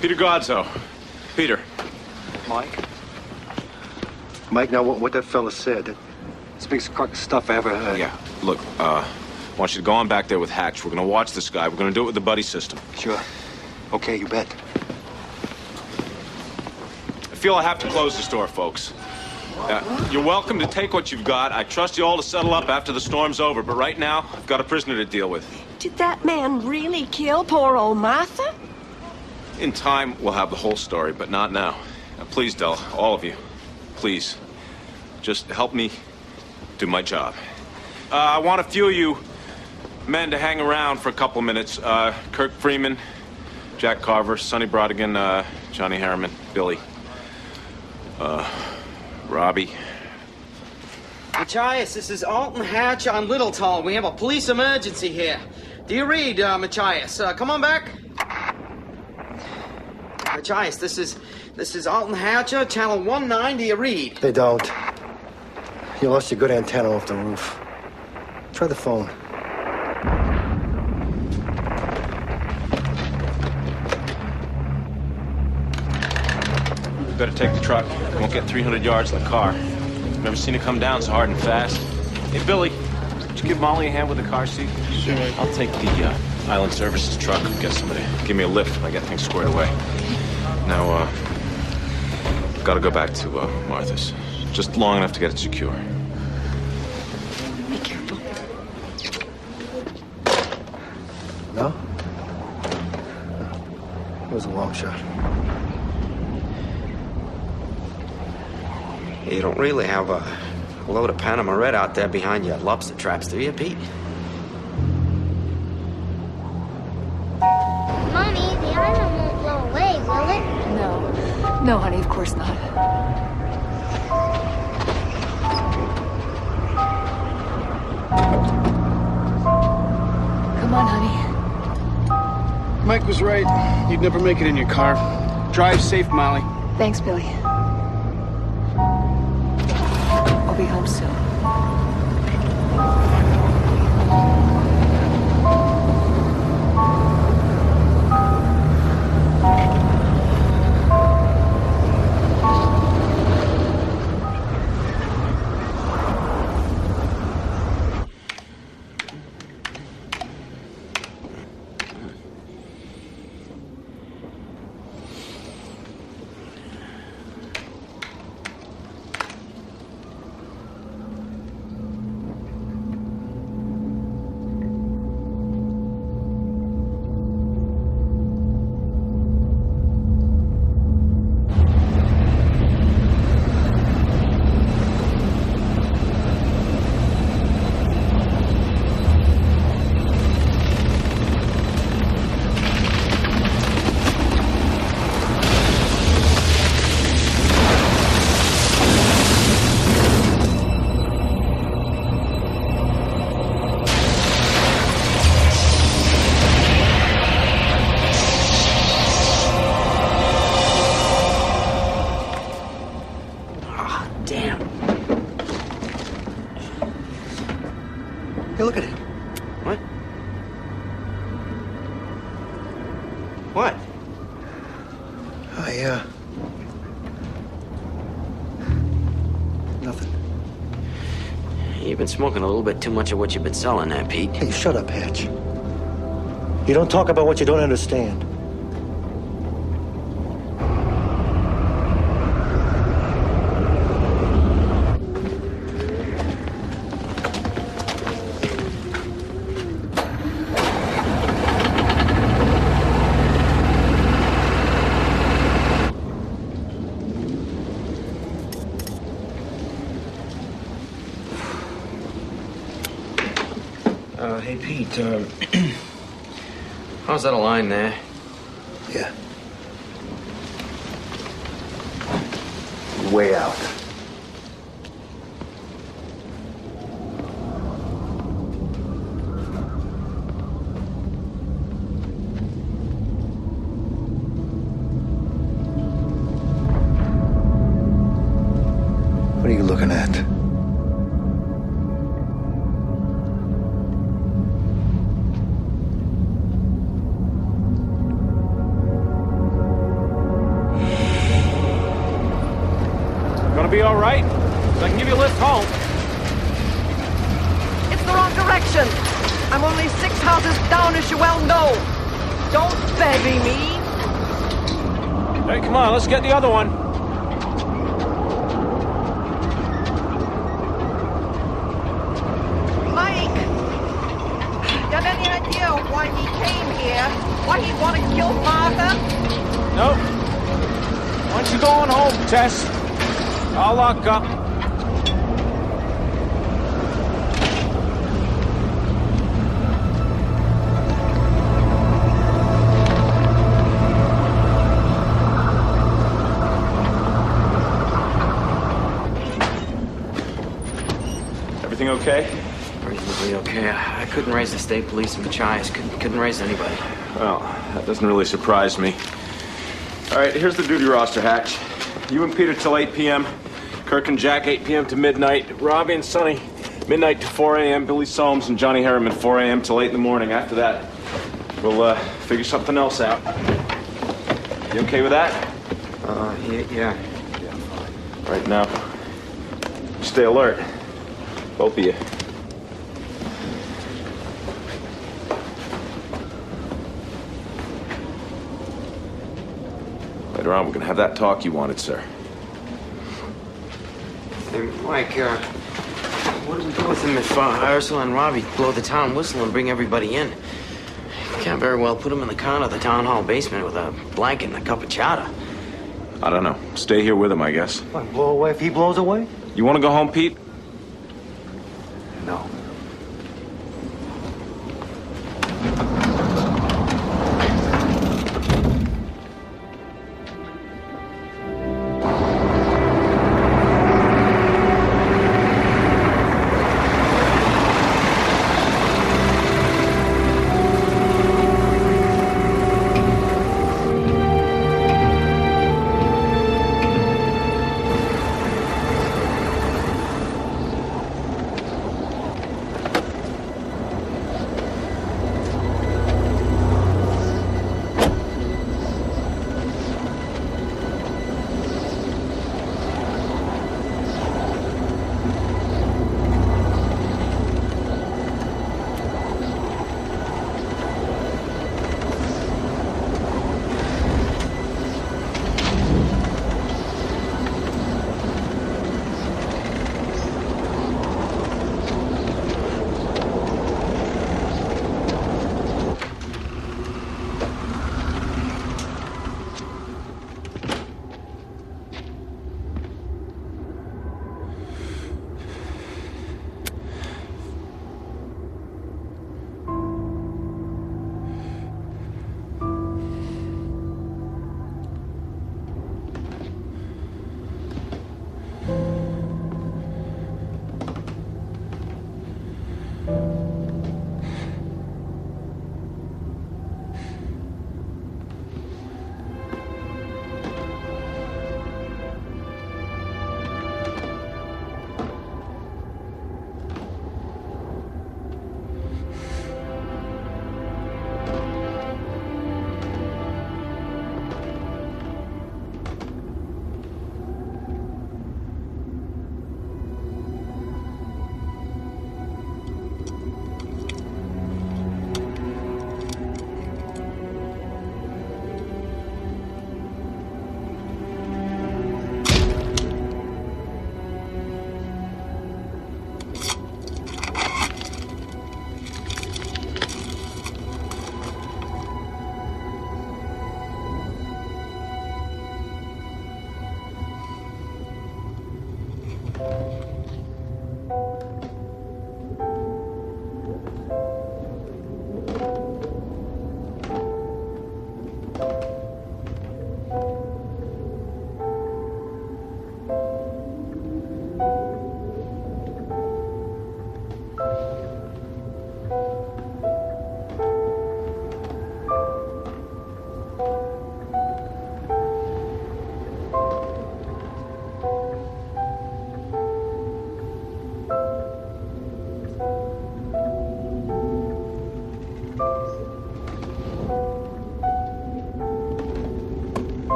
Peter Godso. Peter. Mike? Mike, now what that fella said, it's the biggest crock of stuff I ever heard. Yeah, look, I want you to go on back there with Hatch. We're gonna watch this guy. We're gonna do it with the buddy system. Sure. Okay, you bet. I feel I have to close the store, folks. You're welcome to take what you've got. I trust you all to settle up after the storm's over, but right now, I've got a prisoner to deal with. Did that man really kill poor old Martha? In time, we'll have the whole story, but not now. Please, Della, all of you, please, just help me do my job. I want a few of you men to hang around for a couple minutes. Kirk Freeman, Jack Carver, Sonny Brodigan, Johnny Harriman, Billy, Robbie. Machias, this is Alton Hatch on Littletown. We have a police emergency here. Do you read, Machias? Come on back. Machias, this is Alton Hatcher, channel 19. Do you read? They don't. You lost your good antenna off the roof. Try the phone. We better take the truck. We won't get 300 yards in the car. Never seen it come down so hard and fast. Hey, Billy, would you give Molly a hand with the car seat? Sure. I'll take the Island Services truck and get somebody to give me a lift when I get things squared away. Now, gotta go back to Martha's. Just long enough to get it secure. Be careful. No? It was a long shot. You don't really have a load of Panama Red out there behind your lobster traps, do you, Pete? Mommy, the island won't blow away, will it? No. No, honey, of course not. Come on, honey. Mike was right. You'd never make it in your car. Drive safe, Molly. Thanks, Billy. I'll be home soon. Hey, look at it. What? What? Nothing. You've been smoking a little bit too much of what you've been selling there, Pete. Hey, shut up, Hatch. You don't talk about what you don't understand. Hey, Pete, how's that a line there? Yeah. Way out. What are you looking at? Gonna be all right? I can give you a lift home. It's the wrong direction. I'm only 6 houses down, as you well know. Don't bury me. Hey, come on, let's get the other one. here. Why he want to kill Martha? Nope. Why don't you go on home, Tess? I'll lock up. Everything okay? Reasonably okay. I couldn't raise the state police in Machias. Couldn't raise anybody. Well, that doesn't really surprise me. All right, here's the duty roster, Hatch. You and Peter till 8 p.m. Kirk and Jack, 8 p.m. to midnight. Robbie and Sonny, midnight to 4 a.m. Billy Soames and Johnny Harriman, 4 a.m. till 8 in the morning. After that, we'll figure something else out. You okay with that? Yeah. Right now, stay alert. Both of you. Later on, we're gonna have that talk you wanted, sir. Hey, Mike, what do we do with him if Ursula and Robbie blow the town whistle and bring everybody in? You can't very well put him in the corner of the town hall basement with a blanket and a cup of chowder. I don't know. Stay here with him, I guess. What, blow away if he blows away? You want to go home, Pete? No.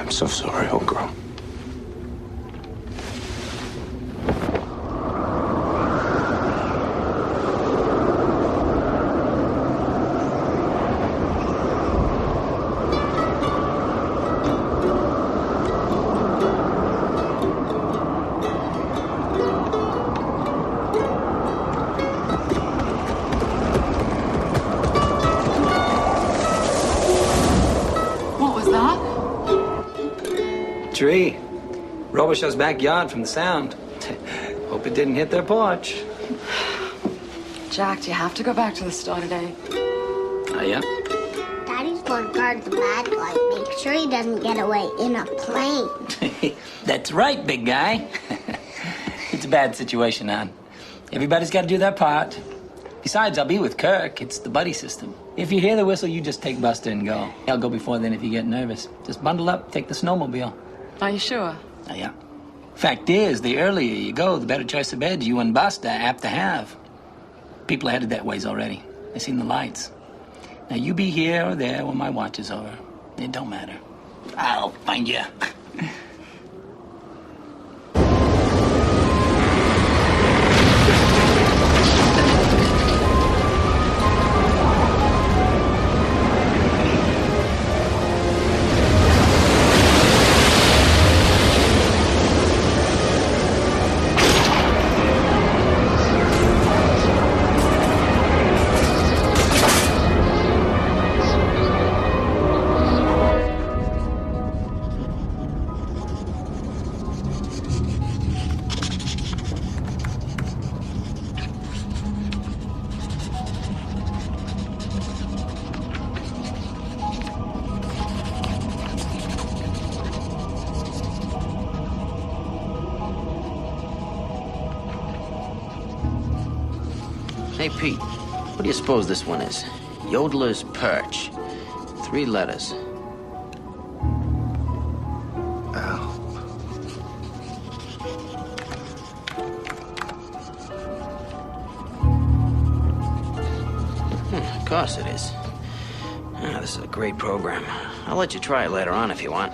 I'm so sorry, old girl. Tree. Robichaux's backyard from the sound. Hope it didn't hit their porch. Jack, do you have to go back to the store today? Oh, yeah? Daddy's going to guard the bad guy. Make sure he doesn't get away in a plane. That's right, big guy. It's a bad situation, hon. Everybody's got to do their part. Besides, I'll be with Kirk. It's the buddy system. If you hear the whistle, you just take Buster and go. I'll go before then if you get nervous. Just bundle up, take the snowmobile. Are you sure? Oh, yeah. Fact is, the earlier you go, the better choice of beds you and Buster are apt to have. People are headed that ways already. They've seen the lights. Now, you be here or there when my watch is over. It don't matter. I'll find you. Hey, Pete, what do you suppose this one is? Yodeler's Perch. 3 letters. Of course it is. This is a great program. I'll let you try it later on if you want.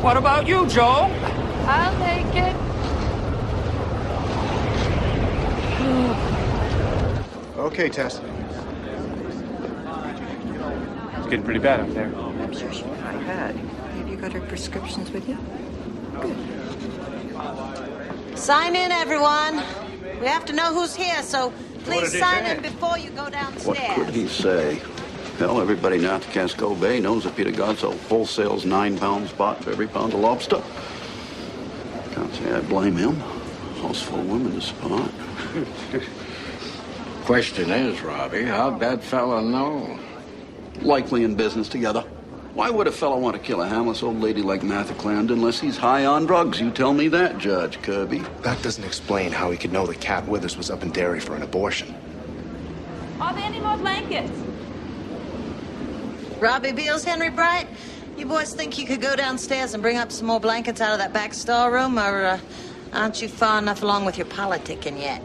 What about you, Joe? I'll take it. Okay, Tess. It's getting pretty bad up there. I'm sure she probably had. Have you got her prescriptions with you? Sign in, everyone. We have to know who's here, so please sign in before you go downstairs. What could he say? Hell, everybody now at the Casco Bay knows that Peter Godsoe wholesales 9-pound spot for every pound of lobster. Can't say I blame him. House full of women to spot. Question is, Robbie, how'd that fella know? Likely in business together. Why would a fellow want to kill a harmless old lady like Martha Clarendon unless he's high on drugs? You tell me that, Judge Kirby. That doesn't explain how he could know that Cat Withers was up in Derry for an abortion. Are there any more blankets? Robbie Beals, Henry Bright. You boys think you could go downstairs and bring up some more blankets out of that back storeroom, or aren't you far enough along with your politicking yet?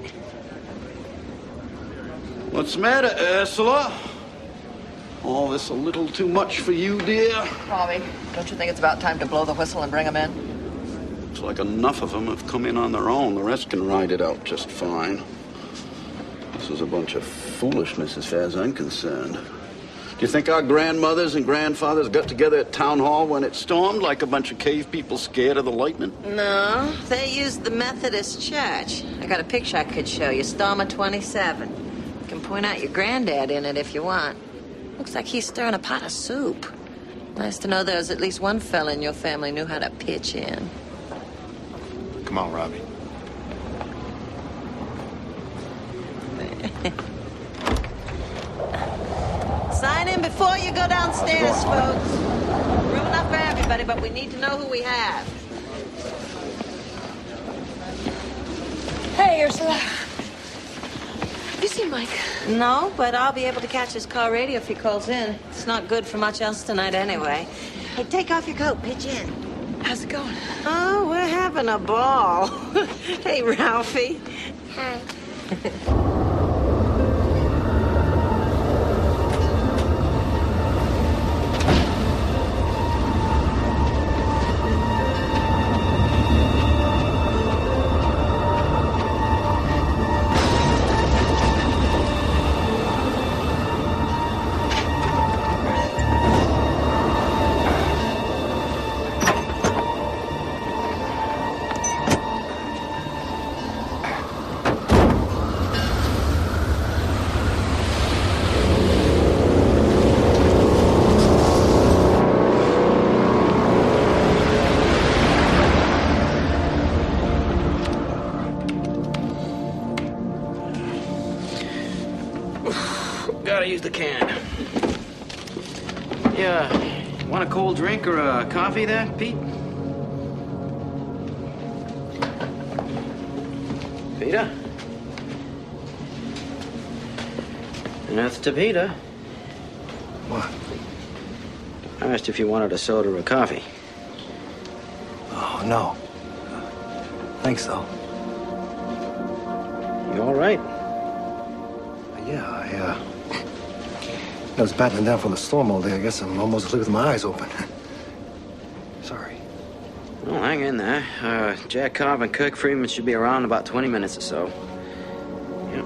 What's the matter, Ursula? All this a little too much for you, dear? Robbie, don't you think it's about time to blow the whistle and bring them in? It's like enough of them have come in on their own. The rest can ride it out just fine. This is a bunch of foolishness as far as I'm concerned. Do you think our grandmothers and grandfathers got together at town hall when it stormed like a bunch of cave people scared of the lightning? No, they used the Methodist Church. I got a picture I could show you, Stormer 27. You can point out your granddad in it if you want. Looks like he's stirring a pot of soup. Nice to know there's at least one fella in your family knew how to pitch in. Come on, Robbie. Sign in before you go downstairs, folks. Room enough for everybody, but we need to know who we have. Hey, Ursula. Have you seen Mike? No, but I'll be able to catch his car radio if he calls in. It's not good for much else tonight anyway. Hey, take off your coat, pitch in. How's it going? Oh, we're having a ball. Hey, Ralphie. Hi. Gotta use the can. Yeah, want a cold drink or a coffee there, Pete? Peter? That's to Peter. What? I asked if you wanted a soda or a coffee. Oh, no. Thanks, though. You all right? Yeah, I was battling down from the storm all day. I guess I'm almost asleep with my eyes open. Sorry. Well, hang in there. Jack Cobb and Kirk Freeman should be around in about 20 minutes or so. Yep.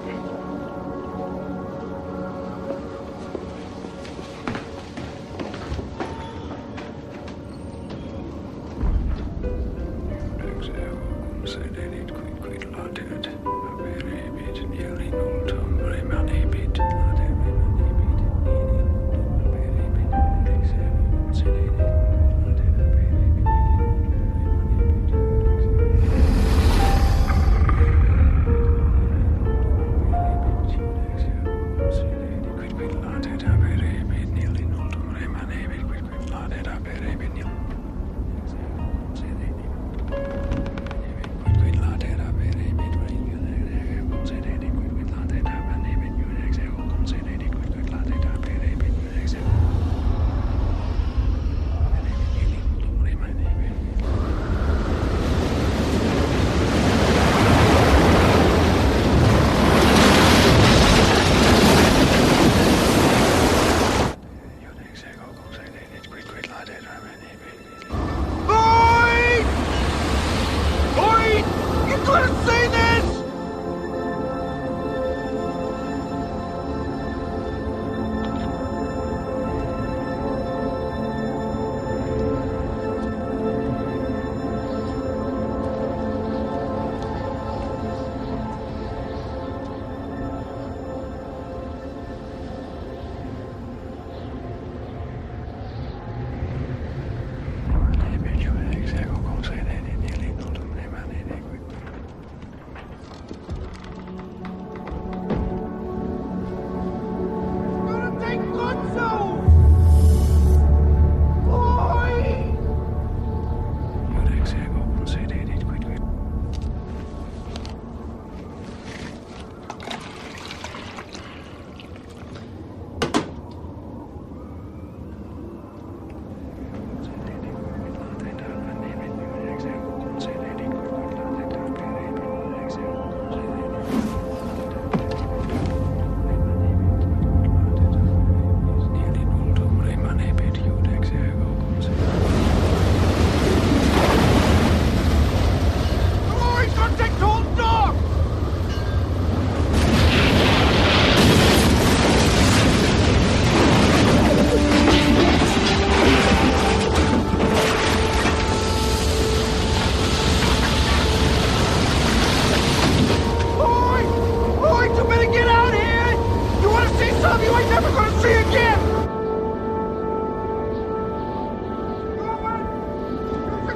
I'm never gonna see again!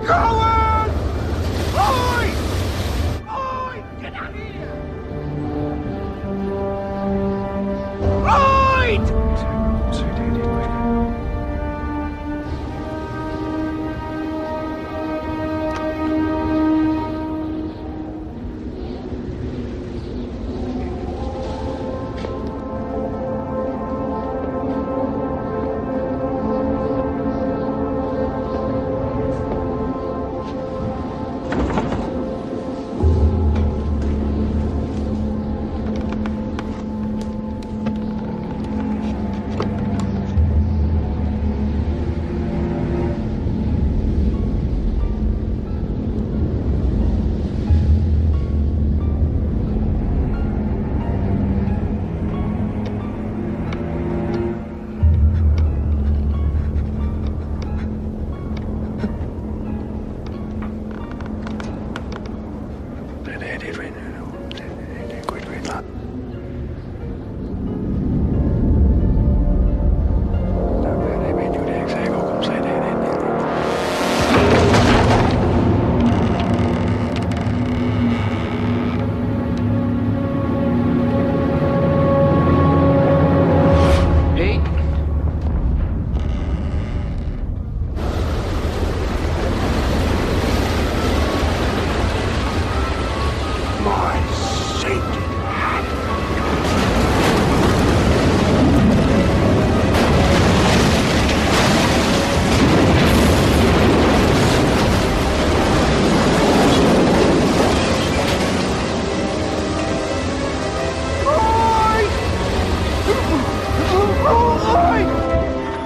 Cohen! Lloyd! Lloyd! Get out of here! Lloyd!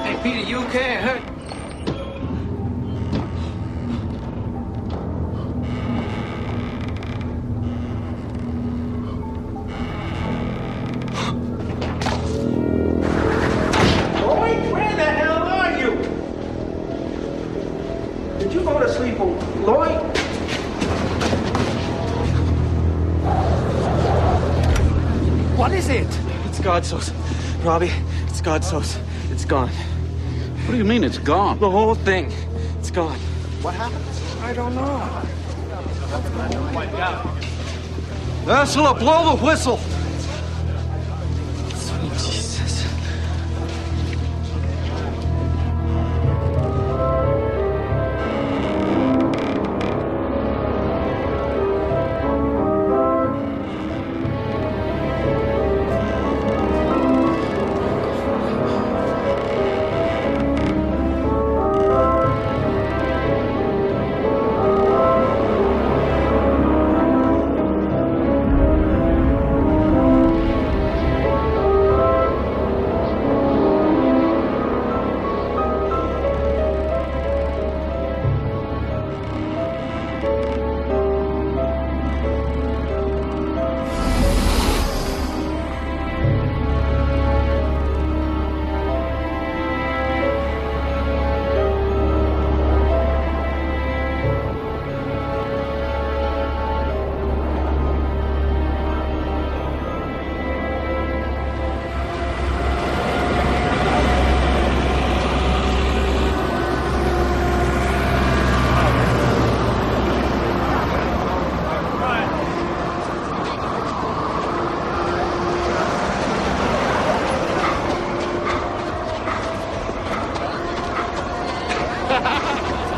Hey, Peter, you okay? I heard. Lloyd, where the hell are you? Did you go to sleep, Lloyd? What is it? It's God sauce. Robbie, it's God sauce. It's gone. What do you mean it's gone? The whole thing. It's gone. What happened? I don't know. Ursula, blow the whistle. Sweet Jesus.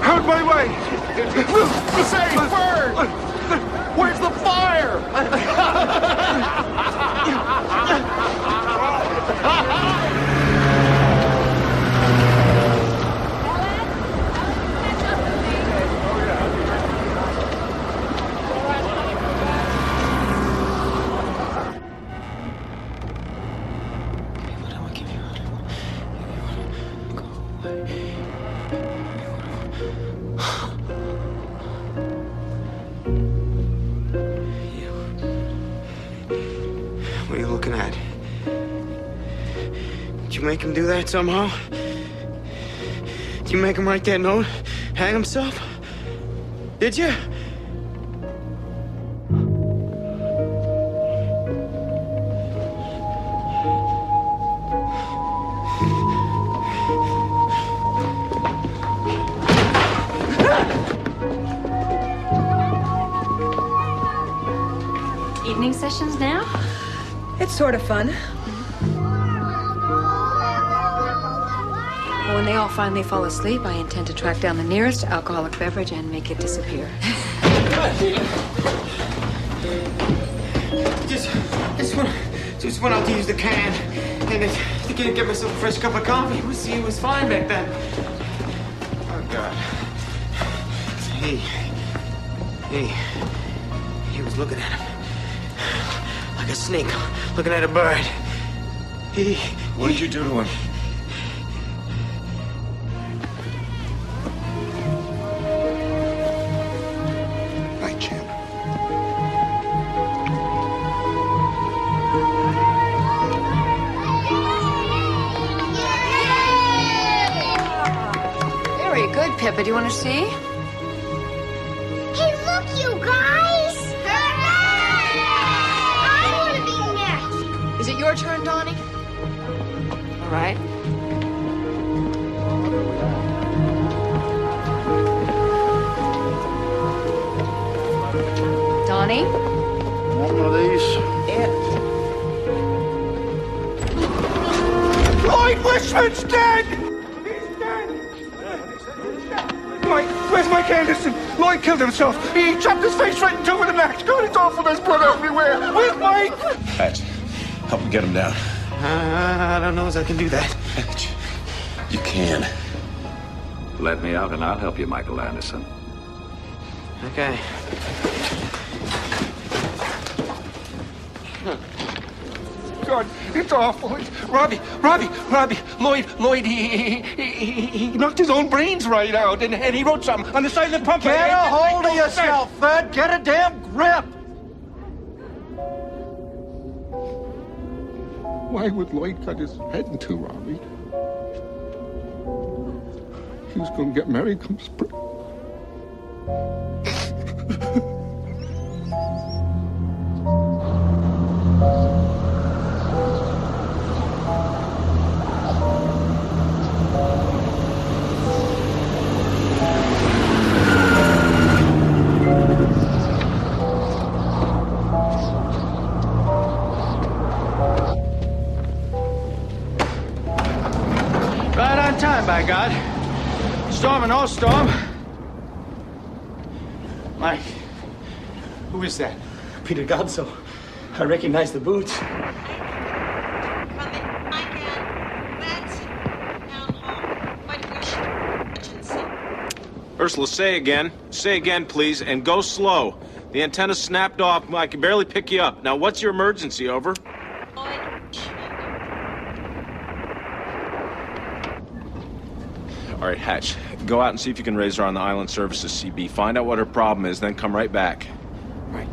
Out my way! Say, bird! Where's the fire? What are you looking at? Did you make him do that somehow? Did you make him write that note? Hang himself? Did you? sessions now? It's sort of fun. When they all finally fall asleep, I intend to track down the nearest alcoholic beverage and make it disappear. Just went out to use the can, and to get myself a fresh cup of coffee. It was fine back then. Oh God. He was looking at him like a snake looking at a bird. What did you do to him? Right, champ. Very good, Pippa. Do you want to see? Hey, look, you guys! I want to be next. Is it your turn, Donnie? All right. Donnie? One of these. Lloyd Wishman's dead! He's dead! Mike, where's Mike Anderson? Lloyd killed himself. He chopped his face right in two with an axe. God, it's awful. There's blood everywhere. Where's Mike? Hatch, help him get him down. I don't know if I can do that. Hatch, you can. Let me out and I'll help you, Michael Anderson. Okay. God, it's awful. Robbie, Lloyd, he knocked his own brains right out, and he wrote something on the side of the pump. Get a hold of yourself, Fred. Get a damn grip. Why would Lloyd cut his head in two, Robbie? He was going to get married come spring. Right on time, by God. Storm or no storm. Mike, who is that? Peter Godso. I recognize the boots. Ursula, say again. Say again, please, and go slow. The antenna snapped off. I can barely pick you up. Now, what's your emergency? Over. All right, Hatch. Go out and see if you can raise her on the Island Services CB. Find out what her problem is, then come right back. Right.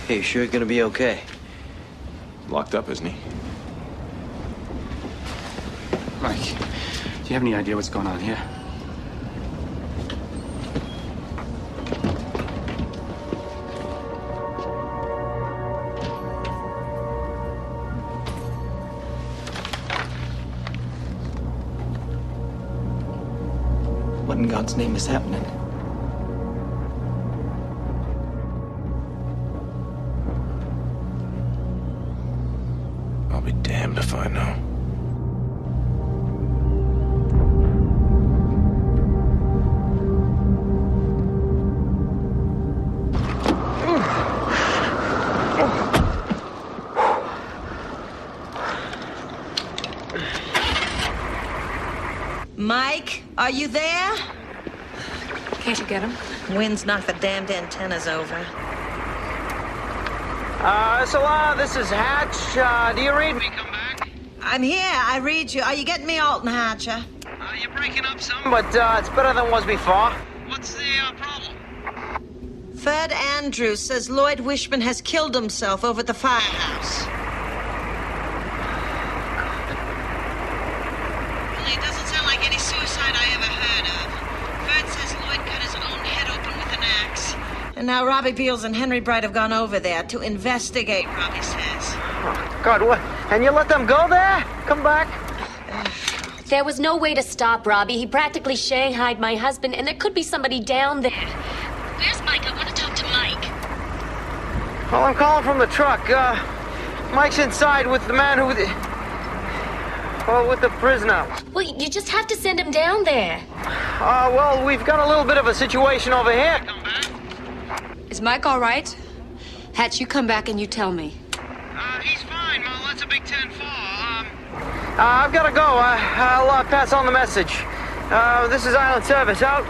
Hey, you sure you're gonna be okay? Locked up, isn't he? Mike, do you have any idea what's going on here? What in God's name is happening? I'll be damned if I know. Mike, are you there? Can't you get him? Wind's knocked the damned antennas over. This is Hatch. Do you read me? Come back. I'm here. I read you. Are you getting me, Alton Hatcher? You're breaking up some, but it's better than it was before. What's the problem? Fred Andrews says Lloyd Wishman has killed himself over at the firehouse. Well, it doesn't sound like any suicide I ever heard of. Fred says Lloyd cut his own head open with an axe. And now Robbie Beals and Henry Bright have gone over there to investigate, Robbie says. Oh, God, what? And you let them go there? Come back. There was no way to stop Robbie. He practically shanghaied my husband, and there could be somebody down there. Where's Mike? I want to talk to Mike. Well, I'm calling from the truck. Mike's inside with the man who... Well, with the prisoner. Well, you just have to send him down there. Well, we've got a little bit of a situation over here. Is Mike all right? Hatch, you come back and you tell me. He's fine, Mo. That's a Big 10-4. I've got to go. I'll pass on the message. This is Island Service. Out.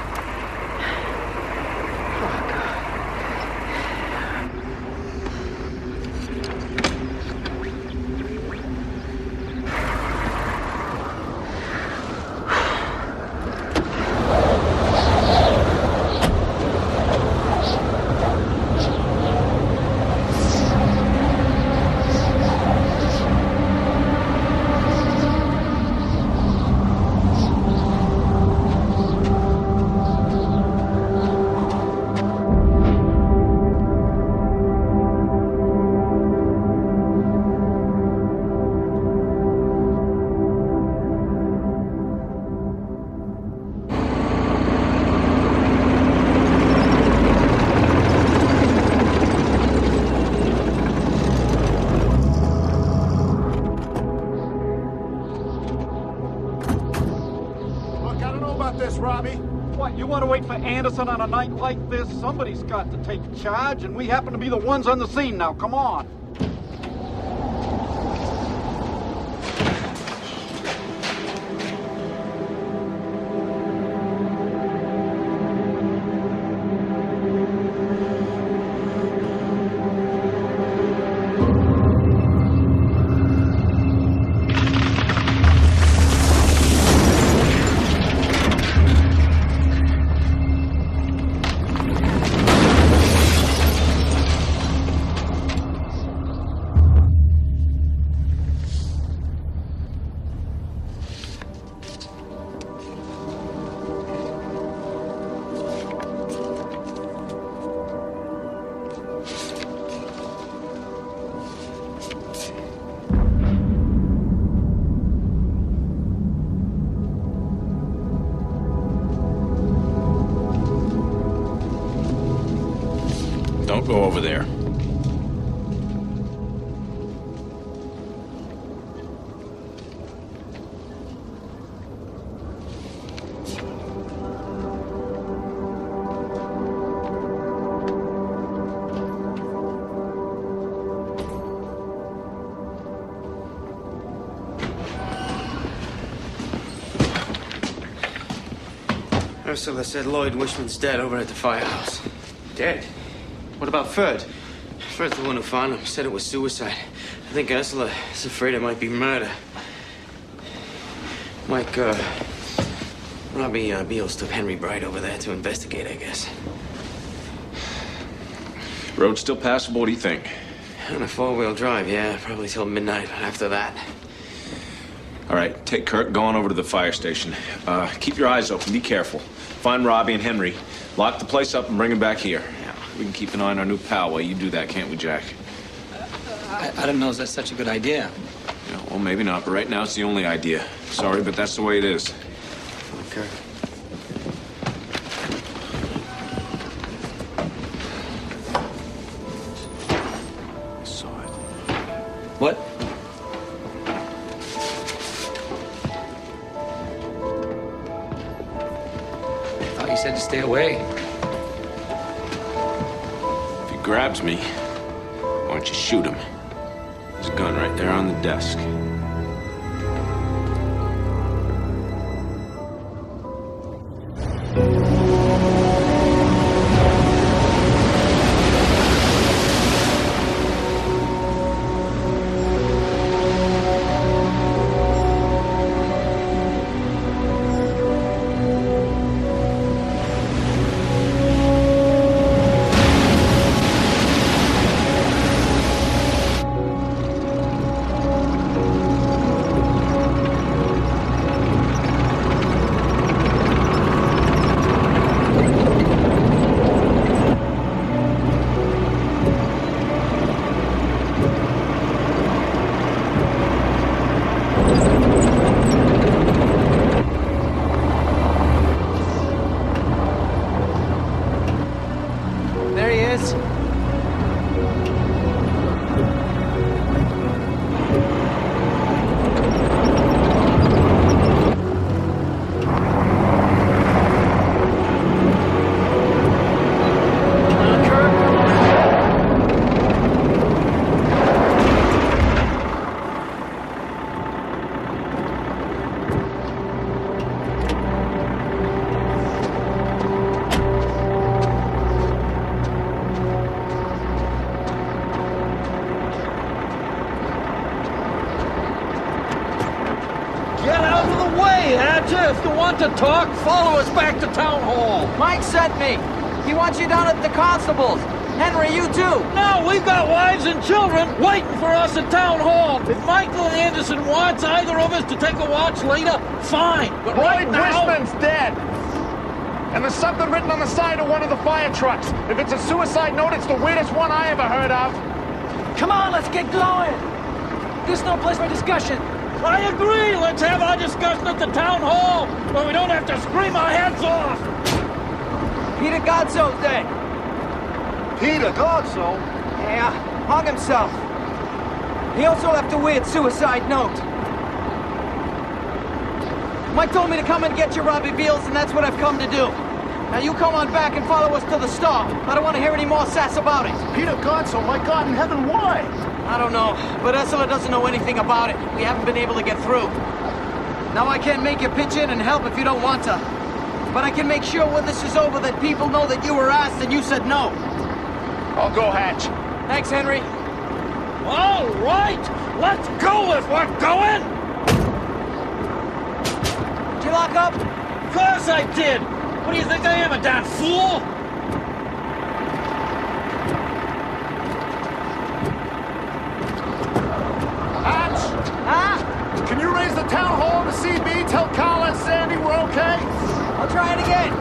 Anderson on a night like this, somebody's got to take charge, and we happen to be the ones on the scene now. Come on. Don't go over there. Ursula said Lloyd Wishman's dead over at the firehouse. Dead? What about Ferd? Ferd's the one who found him. Said it was suicide. I think Ursula is afraid it might be murder. Mike, Robbie Beals took Henry Bright over there to investigate, I guess. Road still passable, what do you think? On a four-wheel drive, yeah. Probably till midnight after that. All right, take Kirk, go on over to the fire station. Keep your eyes open, be careful. Find Robbie and Henry. Lock the place up and bring them back here. We can keep an eye on our new pal while you do that, can't we, Jack? I don't know if that's such a good idea. Yeah, well, maybe not, but right now it's the only idea. Sorry, but that's the way it is. Okay. I saw it. What? I thought you said to stay away. Grabs me, why don't you shoot him? There's a gun right there on the desk. Peter, if you want to talk, follow us back to town hall. Mike sent me. He wants you down at the constable's. Henry, you too. No, we've got wives and children waiting for us at town hall. If Michael Anderson wants either of us to take a watch later, fine. But right now... Wishman's dead. And there's something written on the side of one of the fire trucks. If it's a suicide note, it's the weirdest one I ever heard of. Come on, let's get going. This is no place for discussion. I agree. Let's have our discussion at the town hall, where we don't have to scream our heads off. Peter Godsoe's dead. Peter Godsoe? Yeah, hung himself. He also left a weird suicide note. Mike told me to come and get you, Robbie Beals, and that's what I've come to do. Now you come on back and follow us to the Star. I don't want to hear any more sass about it. Peter Godsoe, my God in heaven, why? I don't know, but Ursula doesn't know anything about it. We haven't been able to get through. Now I can't make you pitch in and help if you don't want to. But I can make sure when this is over that people know that you were asked and you said no. I'll go, Hatch. Thanks, Henry. All right, let's go if we're going. Did you lock up? Of course I did. What do you think I am, a damn fool? Hatch? Huh? Can you raise the town hall to CB? Tell Carla and Sandy we're okay? I'll try it again.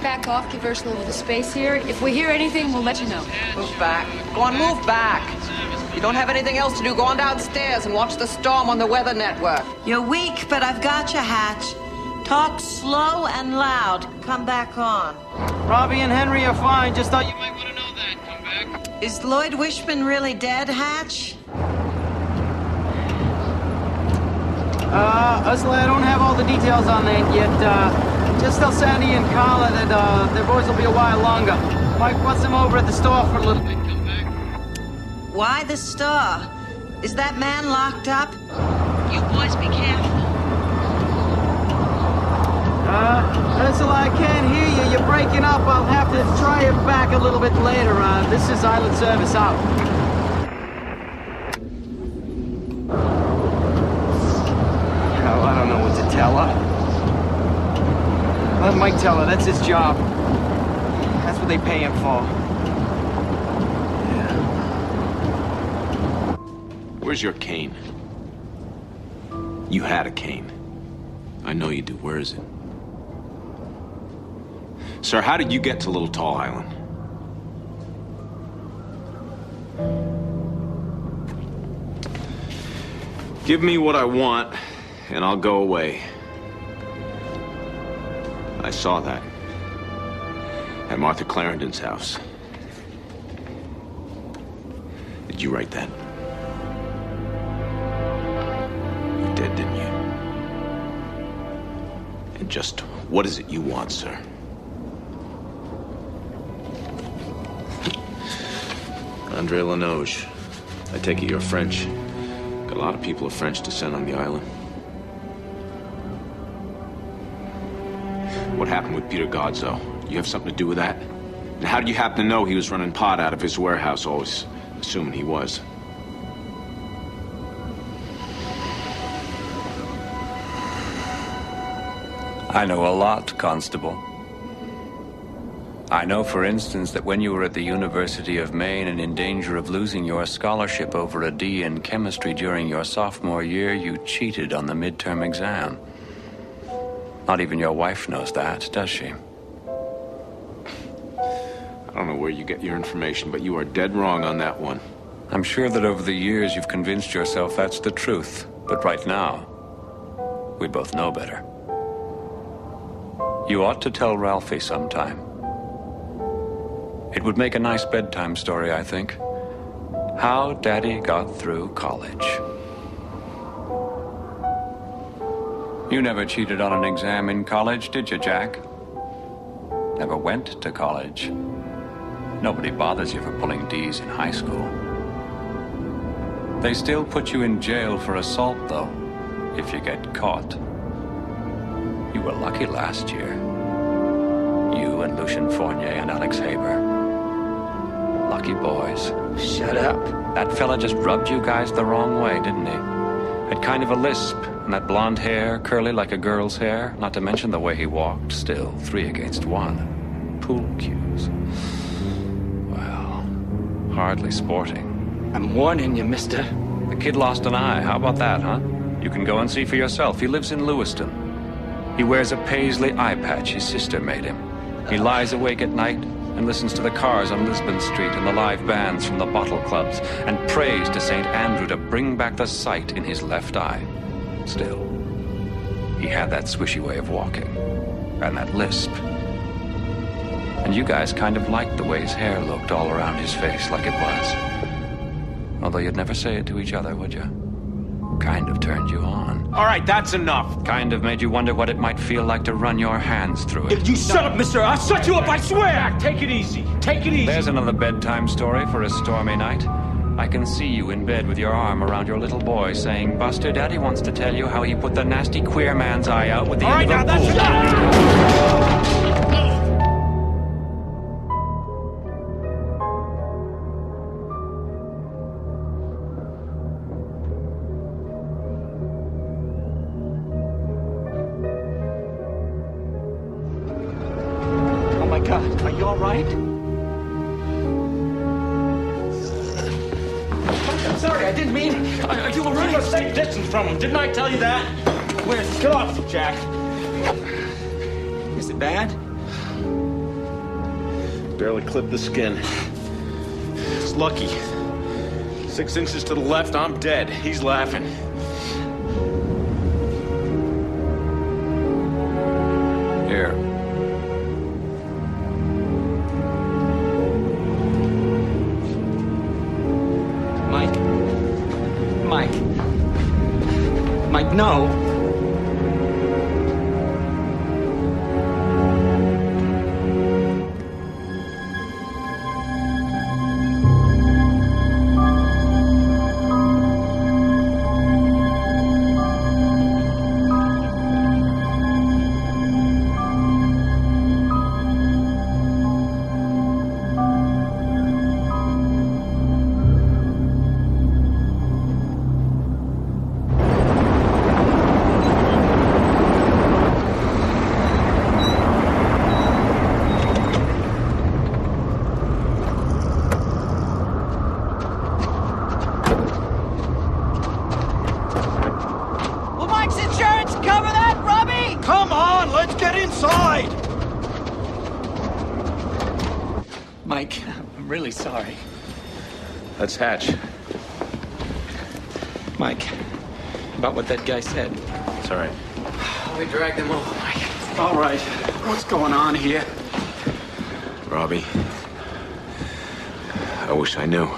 Back off, give Ursula a little space here. If we hear anything, we'll let you know. Move back. Go on, move back. You don't have anything else to do. Go on downstairs and watch the storm on the Weather Network. You're weak, but I've got you, Hatch. Talk slow and loud. Come back on. Robbie and Henry are fine. Just thought you might want to know that. Come back. Is Lloyd Wishman really dead, Hatch? Ursula, I don't have all the details on that yet. Just tell Sandy and Carla that their boys will be a while longer. Mike wants them over at the store for a little bit. Come back. Why the store? Is that man locked up? You boys be careful. Ursula, I can't hear you. You're breaking up. I'll have to try it back a little bit later. This is Island Service out. Oh, I don't know what to tell her. Let Mike tell her. That's his job. That's what they pay him for. Yeah. Where's your cane? You had a cane. I know you do. Where is it? Sir, how did you get to Little Tall Island? Give me what I want, and I'll go away. I saw that. At Martha Clarendon's house. Did you write that? You did, didn't you? And just what is it you want, sir? Andre Lanoge. I take it you're French. Got a lot of people of French descent on the island. What happened with Peter Godsoe? You have something to do with that? And how did you happen to know he was running pot out of his warehouse, always assuming he was? I know a lot, Constable. I know, for instance, that when you were at the University of Maine and in danger of losing your scholarship over a D in chemistry during your sophomore year, you cheated on the midterm exam. Not even your wife knows that, does she? I don't know where you get your information, but you are dead wrong on that one. I'm sure that over the years you've convinced yourself that's the truth. But right now, we both know better. You ought to tell Ralphie sometime. It would make a nice bedtime story, I think. How Daddy got through college. You never cheated on an exam in college, did you, Jack? Never went to college. Nobody bothers you for pulling D's in high school. They still put you in jail for assault, though, if you get caught. You were lucky last year. You and Lucien Fournier and Alex Haber. Lucky boys. Shut up. That fella just rubbed you guys the wrong way, didn't he? Had kind of a lisp, and that blonde hair, curly like a girl's hair, not to mention the way he walked. Still, 3 against 1. Pool cues. Well, hardly sporting. I'm warning you, mister. The kid lost an eye. How about that, huh? You can go and see for yourself. He lives in Lewiston. He wears a paisley eye patch his sister made him. He lies awake at night and listens to the cars on Lisbon Street and the live bands from the bottle clubs and prays to St. Andrew to bring back the sight in his left eye. Still, he had that swishy way of walking and that lisp. And you guys kind of liked the way his hair looked all around his face like it was. Although you'd never say it to each other, would you? Kind of turned you on. All right, that's enough. Kind of made you wonder what it might feel like to run your hands through it. You shut up, mister! I'll shut you up, I swear! Take it easy. Take it easy. There's another bedtime story for a stormy night. I can see you in bed with your arm around your little boy saying, Buster, Daddy wants to tell you how he put the nasty queer man's eye out with the end of a that's pool. enough! Are you all right? I'm sorry, I didn't mean... Are you all right? Keep a safe distance from him. Didn't I tell you that? Get off, Jack. Is it bad? Barely clipped the skin. It's lucky. 6 inches to the left, I'm dead. He's laughing. Here. Mike, no. Mike, I'm really sorry. That's Hatch. Mike, about what that guy said. It's all right. We dragged him over, Mike. All right. What's going on here? Robbie, I wish I knew.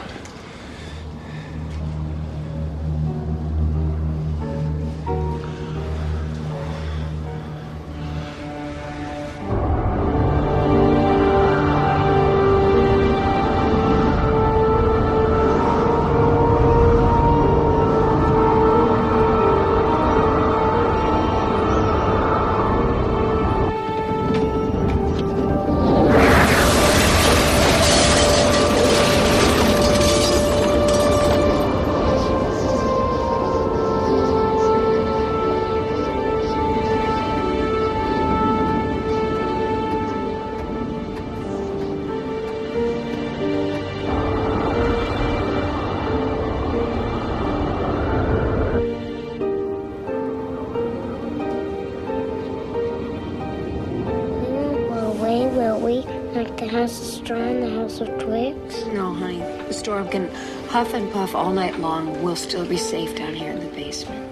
Like the House of Straw and the House of Twigs? No, honey. The storm can huff and puff all night long. We'll still be safe down here in the basement.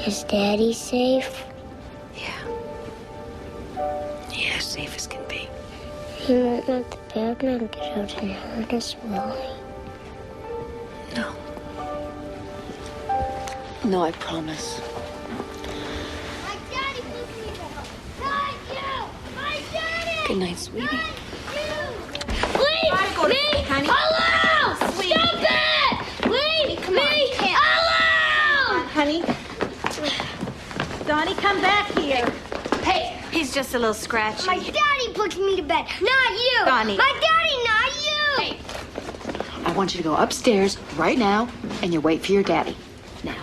Is Daddy safe? Yeah, safe as can be. He won't let the Batman get out and hurt us, will he? No, I promise. Good night, sweetie. Leave me alone! Stop it! Leave me alone! Honey. Donnie, come back here. Hey, He's just a little scratchy. my daddy puts me to bed, not you. Donnie. My daddy, not you. Hey. I want you to go upstairs right now, and you wait for your daddy. Now.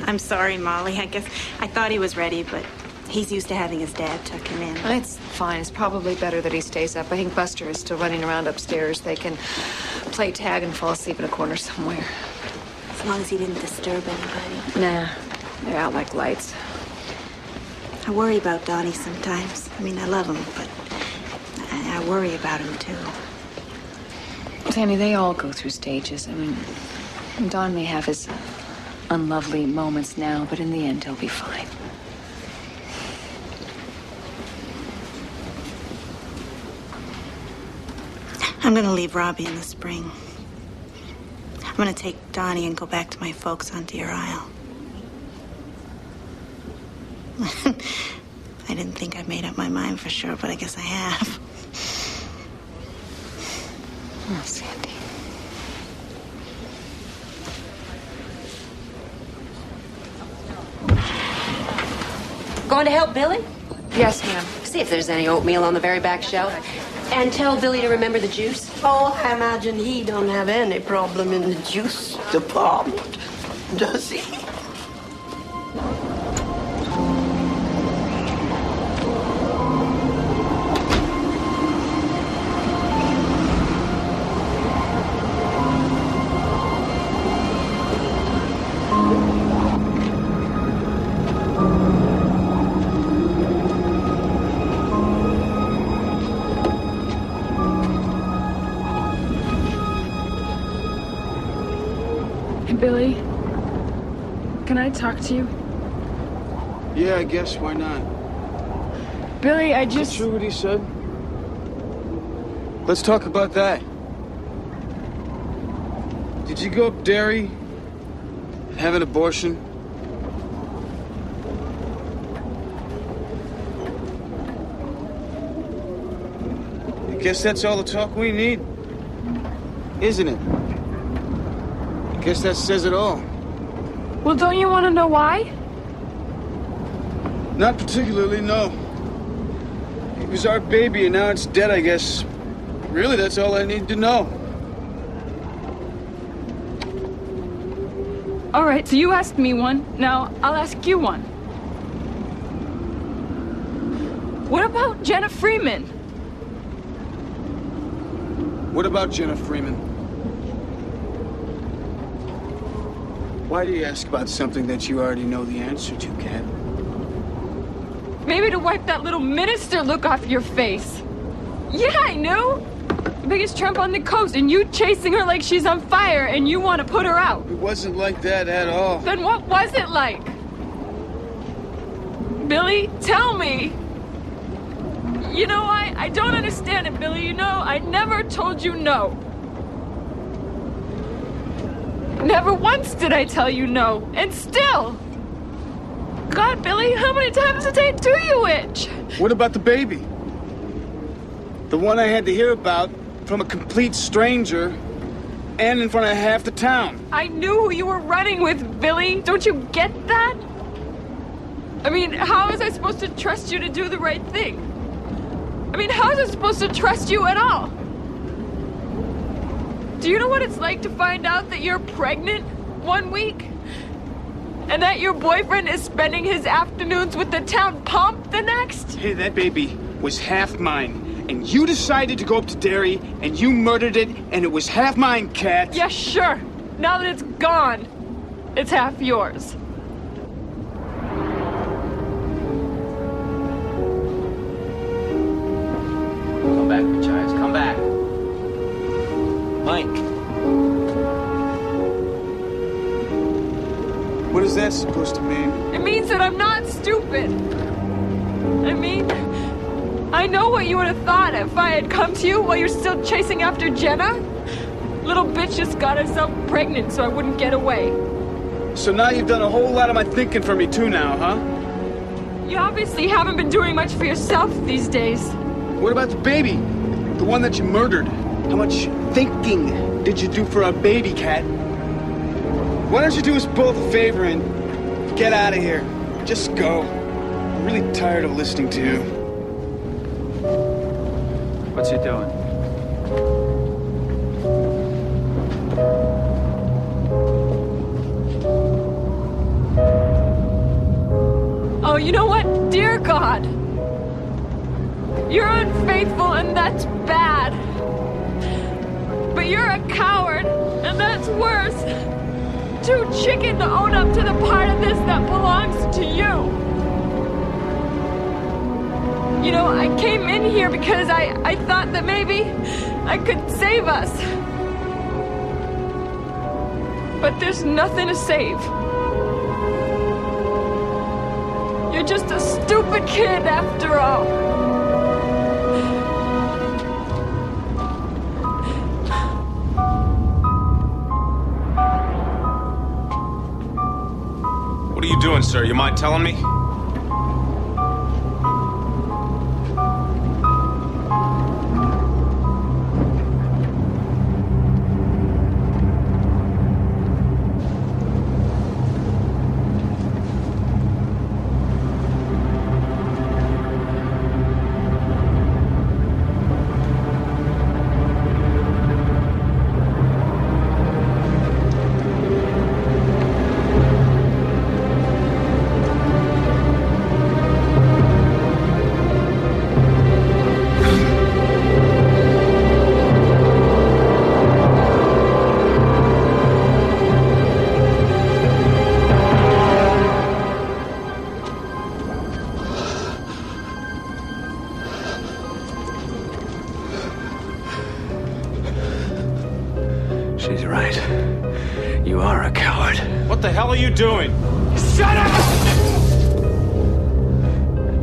I'm sorry, Molly. I guess I thought he was ready, but he's used to having his dad tuck him in. It's fine. It's probably better that he stays up. I think Buster is still running around upstairs. They can play tag and fall asleep in a corner somewhere. As long as he didn't disturb anybody. Nah, they're out like lights. I worry about Donnie sometimes. I mean, I love him, but I worry about him, too. Sandy, they all go through stages. I mean, Don may have his unlovely moments now, but in the end, he'll be fine. I'm gonna leave Robbie in the spring. I'm gonna take Donnie and go back to my folks on Deer Isle. I didn't think I made up my mind for sure, but I guess I have. Oh, Sandy. Going to help Billy? Yes, ma'am. See if there's any oatmeal on the very back shelf. And tell Billy to remember the juice. Oh, I imagine he don't have any problem in the juice department, does he? Billy, can I talk to you? Yeah, I guess. Why not? Billy, I Is it true what he said? Let's talk about that. Did you go up Derry and have an abortion? I guess that's all the talk we need, isn't it? I guess that says it all. Well, don't you want to know why? Not particularly, no. It was our baby and now it's dead, I guess. Really, that's all I need to know. All right, so you asked me one. Now, I'll ask you one. What about Jenna Freeman? What about Jenna Freeman? Why do you ask about something that you already know the answer to, Kat? Maybe to wipe that little minister look off your face. Yeah, I knew. The biggest tramp on the coast, and you chasing her like she's on fire, and you want to put her out. It wasn't like that at all. Then what was it like? Billy, tell me. You know, I don't understand it, Billy. You know, I never told you no. Never once did I tell you no. And still. God, Billy, how many times a day do you itch? What about the baby? The one I had to hear about from a complete stranger and in front of half the town. I knew who you were running with, Billy. Don't you get that? I mean, how was I supposed to trust you to do the right thing? I mean, how was I supposed to trust you at all? Do you know what it's like to find out that you're pregnant 1 week? And that your boyfriend is spending his afternoons with the town pump the next? Hey, that baby was half mine. And you decided to go up to Derry, and you murdered it, and it was half mine, Kat. Yeah, sure. Now that it's gone, it's half yours. Come back, Machias. Come back. Mike. What is that supposed to mean? It means that I'm not stupid. I mean, I know what you would have thought if I had come to you while you're still chasing after Jenna. Little bitch just got herself pregnant so I wouldn't get away. So now you've done a whole lot of my thinking for me too now, huh? You obviously haven't been doing much for yourself these days. What about the baby? The one that you murdered? How much thinking did you do for our baby, Cat? Why don't you do us both a favor and get out of here? Just go. I'm really tired of listening to you. What's he doing? Oh, you know what? Dear God, you're unfaithful and that's bad. But you're a coward and that's worse. Too chicken to own up to the part of this that belongs to you. You know, I came in here because I thought that maybe I could save us. But there's nothing to save. You're just a stupid kid after all. What are you doing, sir? You mind telling me? She's right. You are a coward. What the hell are you doing? Shut up!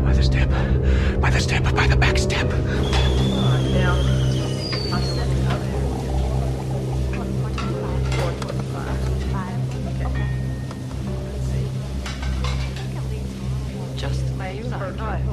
By the step. By the step. By the back step. Just where you like.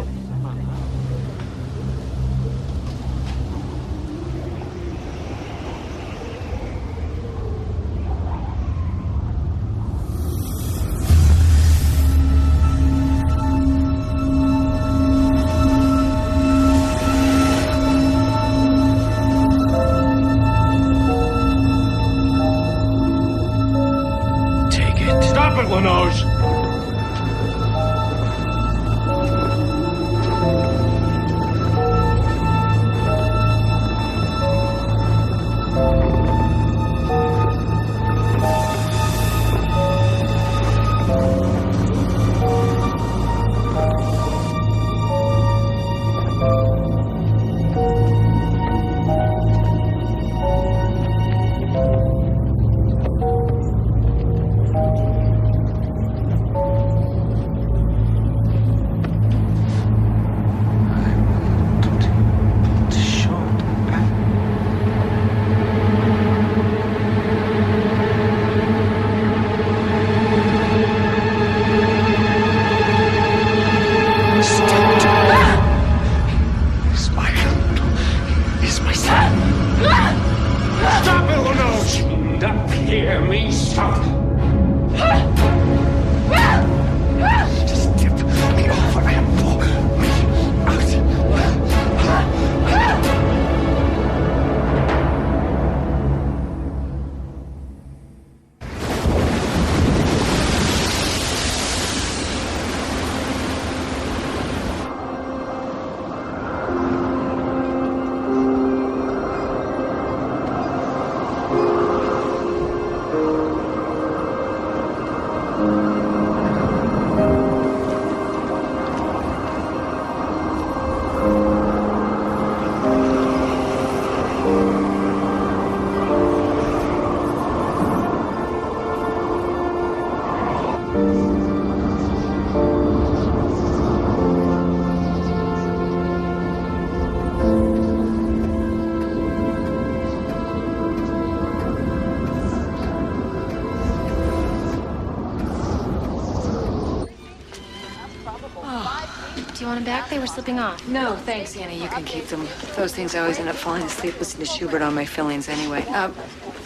want them back? They were slipping off. No, thanks, Annie. You can keep them. Those things I always end up falling asleep listening to Schubert on my fillings anyway. Why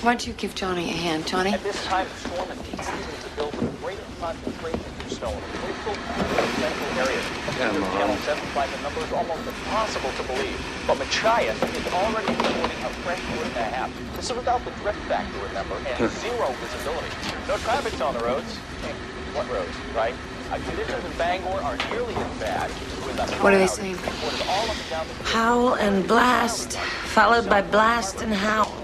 don't you give Johnny a hand, Johnny? At this time, the storm and deep season to build a greater concentration of snow in critical central areas. Channel 7 finds the number is almost impossible to believe. But Machias is already reporting a fresh foot and a half. This is without the drift factor, remember, and zero visibility. No traffic's on the roads. What roads, right? Conditions in Bangor are nearly as bad. What are they saying? Howl and blast, followed by blast and howl.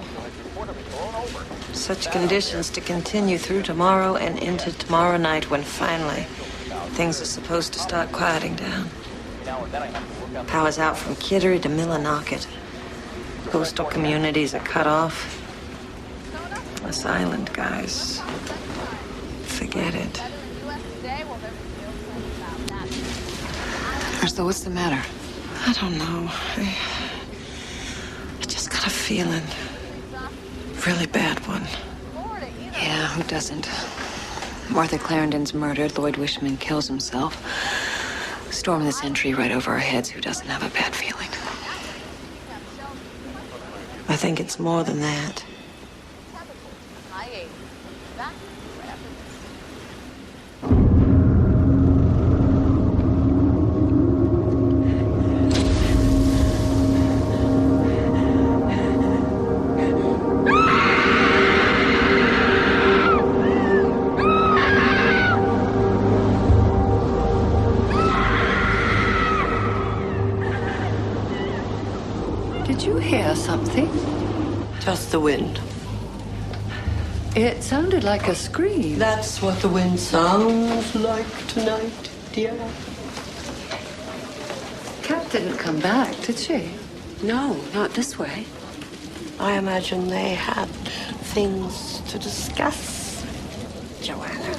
Such conditions to continue through tomorrow and into tomorrow night when finally things are supposed to start quieting down. Power's out from Kittery to Millinocket. Coastal communities are cut off. Us island guys, forget it. So what's the matter? I don't know. I just got a feeling. Really bad one. Yeah, who doesn't? Martha Clarendon's murdered. Lloyd Wishman kills himself. Storm of the century right over our heads. Who doesn't have a bad feeling? I think it's more than that. Did you hear something? Just the wind. It sounded like a scream. That's what the wind sounds like tonight, dear. Kat didn't come back, did she? No, not this way. I imagine they had things to discuss, Joanna.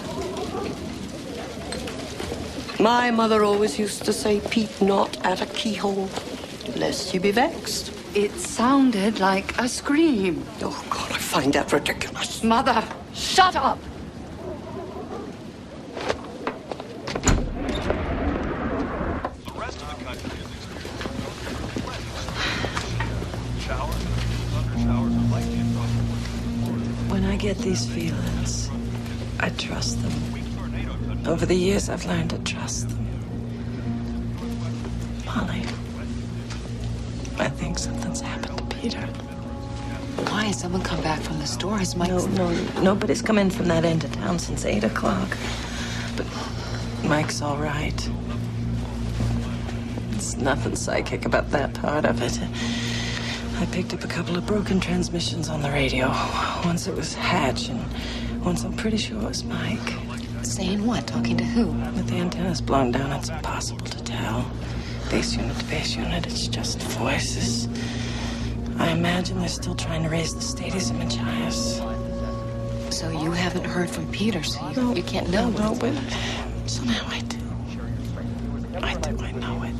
My mother always used to say, peep not at a keyhole, lest you be vexed. It sounded like a scream. Oh, God, I find that ridiculous. Mother, shut up! When I get these feelings, I trust them. Over the years, I've learned to trust them. Molly, I think something's happened to Peter. Why has someone come back from the store? Has Mike... No, nobody's come in from that end of town since 8 o'clock. But Mike's all right. There's nothing psychic about that part of it. I picked up a couple of broken transmissions on the radio. Once it was Hatch, and once I'm pretty sure it was Mike. Saying what? Talking to who? With the antennas blown down, it's impossible to tell. Base unit to base unit, it's just voices. I imagine they're still trying to raise the status of Machias. So you haven't heard from Peter, so you can't know. No, but somehow I do. I know it.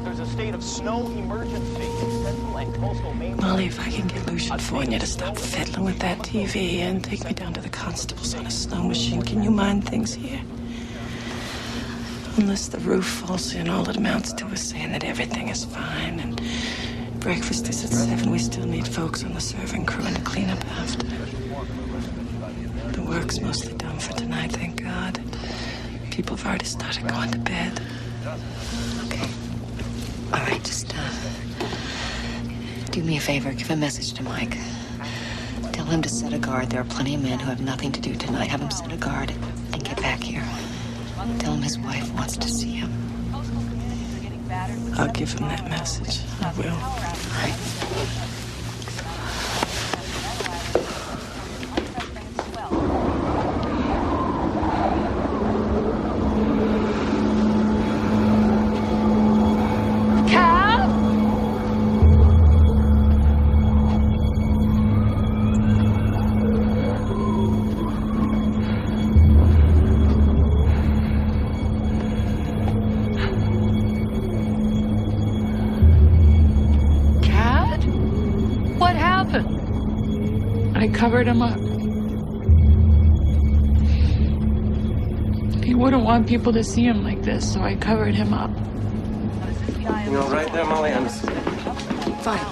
There's a state of snow emergency in central and coastal Maine. Molly, if I can get Lucian Fournier to stop fiddling with that TV and take me down to the constable's on a snow machine, can you mind things here? Unless the roof falls in, all it amounts to is saying that everything is fine and breakfast is at 7. We still need folks on the serving crew and to clean up after. The work's mostly done for tonight, thank God. People have already started going to bed. Okay. All right, just do me a favor. Give a message to Mike. Tell him to set a guard. There are plenty of men who have nothing to do tonight. Have him set a guard and get back here. Tell him his wife wants to see him. I'll give him that message. I will. All right. I covered him up. He wouldn't want people to see him like this, so I covered him up. You all right there, Molly? Fine.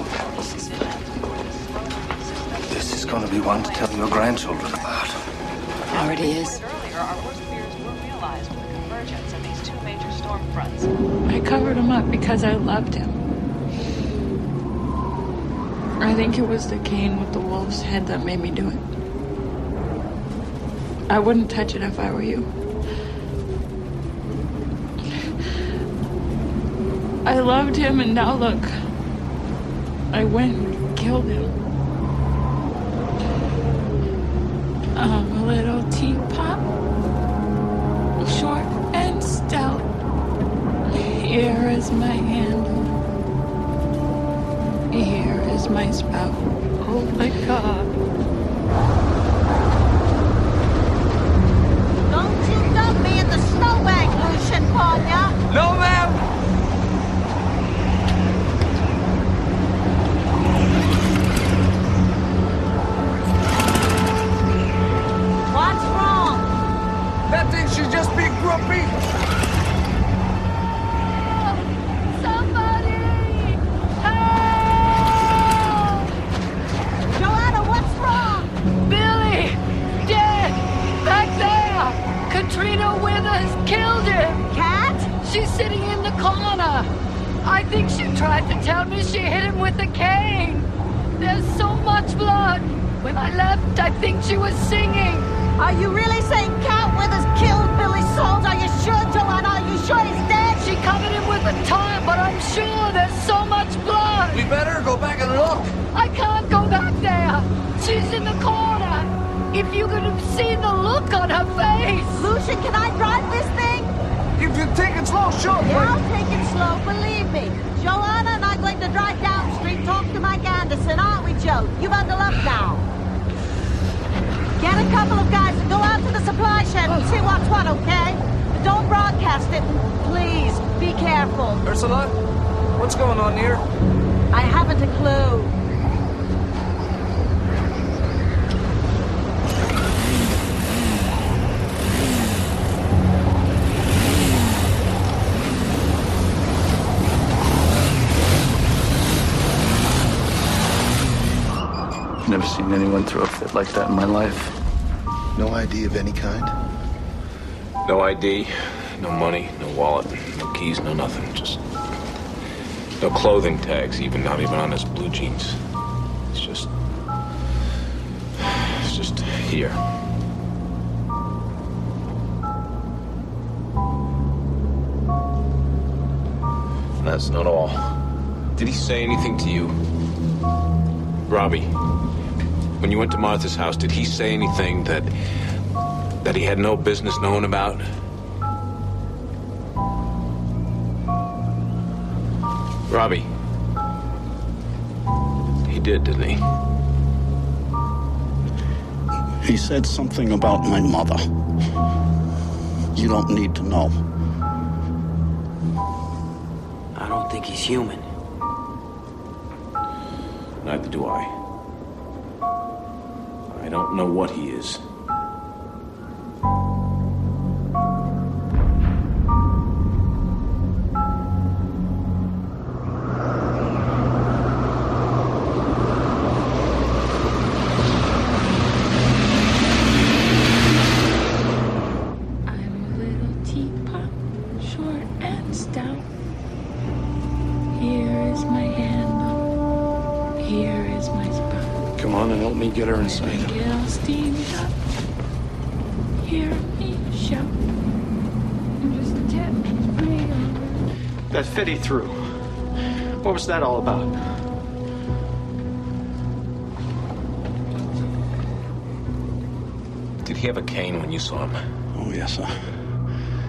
This is going to be one to tell your grandchildren about. Already is. I covered him up because I loved him. I think it was the cane with the wolf's head that made me do it. I wouldn't touch it if I were you. I loved him, and now look. I went and killed him. I'm a little teapot, short and stout. Here is my handle. Here is my spout. Oh my God. Don't you dump me in the snowbank, Lucian Pogna. No, ma'am. What's wrong? That thing should just be grumpy. Somebody! Help! Joanna, what's wrong? Billy! Dead! Back there! Katrina Withers killed him! Cat? She's sitting in the corner. I think she tried to tell me she hit him with a cane. There's so much blood. When I left, I think she was singing. Are you really saying Cat Withers killed Billy Souls? Are you sure, Joanna? Are you sure he's dead? She covered him with a tarp, but I'm sure there's so much blood. We better go back and look. I can't go back there. She's in the corner. If you could have seen the look on her face. Lucian, can I drive this thing? If you take it slow, sure. Yeah, I'll take it slow, believe me. Joanna and I are going to drive down the street, talk to Mike Anderson, aren't we, Joe? You bundle up now. Get a couple of guys and go out to the supply shed and see what's what, okay? Don't broadcast it. Please, be careful. Ursula, what's going on here? I haven't a clue. Never seen anyone throw a fit like that in my life. No ID of any kind? No ID, no money, no wallet, no keys, no nothing. Just no clothing tags, not even on his blue jeans. It's just here. And that's not all. Did he say anything to you? Robbie, when you went to Martha's house, did he say anything that he had no business knowing about? Robbie. He did, didn't he? He said something about my mother. You don't need to know. I don't think he's human. Neither do I. I don't know what he is. Get her inside. Get all steamed up. Hear me shout. Just tip me over. That fit he threw. What was that all about? Did he have a cane when you saw him? Oh, yes, sir.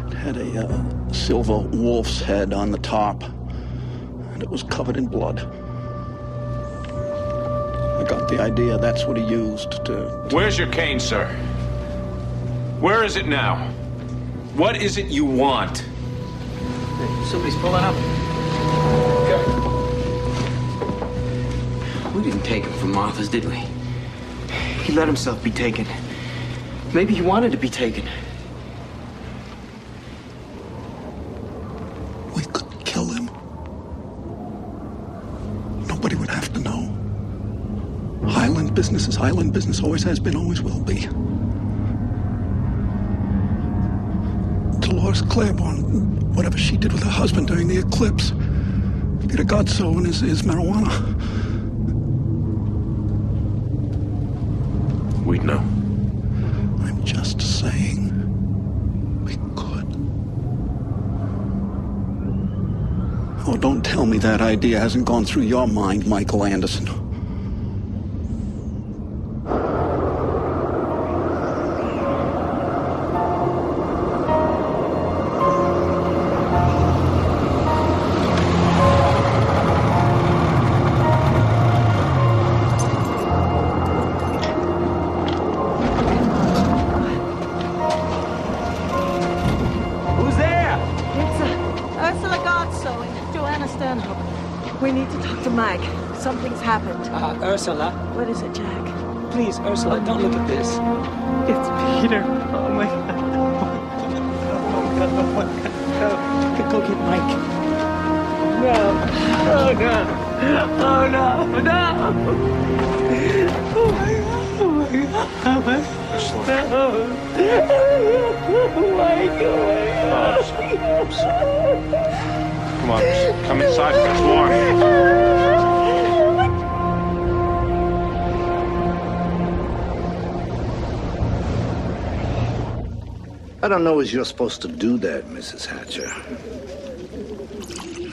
It had a silver wolf's head on the top, and it was covered in blood. I got the idea that's what he used to... Where's your cane, sir? Where is it now? What is it you want? Hey, somebody's pulling up. Okay. We didn't take him from Martha's, did we? He let himself be taken. Maybe he wanted to be taken. We could kill him. island business is island business. Always has been, always will be. Dolores Claiborne, whatever she did with her husband during the eclipse, Peter Godso and his marijuana. We'd know. I'm just saying. Oh, don't tell me that idea hasn't gone through your mind, Michael Anderson. Who's there? It's Ursula Godso and Joanna Stanhope. We need to talk to Mike. Something's happened. Ursula. What is it, Jack? Please, Ursula, don't look at this. It's Peter. Oh my God. Go get Mike. No. Oh no. Oh no. No. Oh my God. Oh my God. Oh my God. No. Mike. Oh my God. Come on, come inside. It's warm. I don't know as you're supposed to do that, Mrs. Hatcher.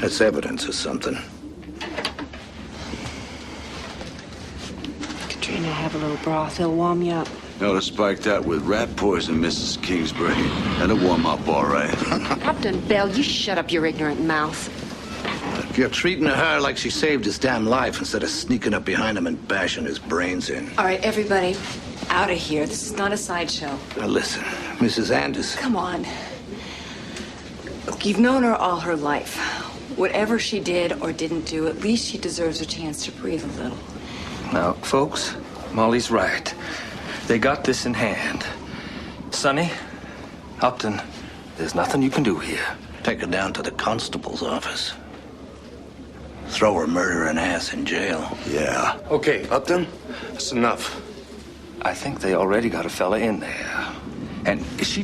That's evidence of something. Katrina, have a little broth. It'll warm you up. No, to spike that with rat poison, Mrs. Kingsbury. That'll warm up all right. Captain Bell, you shut up your ignorant mouth. If you're treating her like she saved his damn life instead of sneaking up behind him and bashing his brains in. All right, everybody, out of here. This is not a sideshow. Now listen, Mrs. Anderson. Come on. Look, you've known her all her life. Whatever she did or didn't do, at least she deserves a chance to breathe a little. Now, folks, Molly's right. They got this in hand. Sonny, Upton, there's nothing you can do here. Take her down to the constable's office. Throw her murdering ass in jail. Yeah. Okay, Upton, that's enough. I think they already got a fella in there. And is she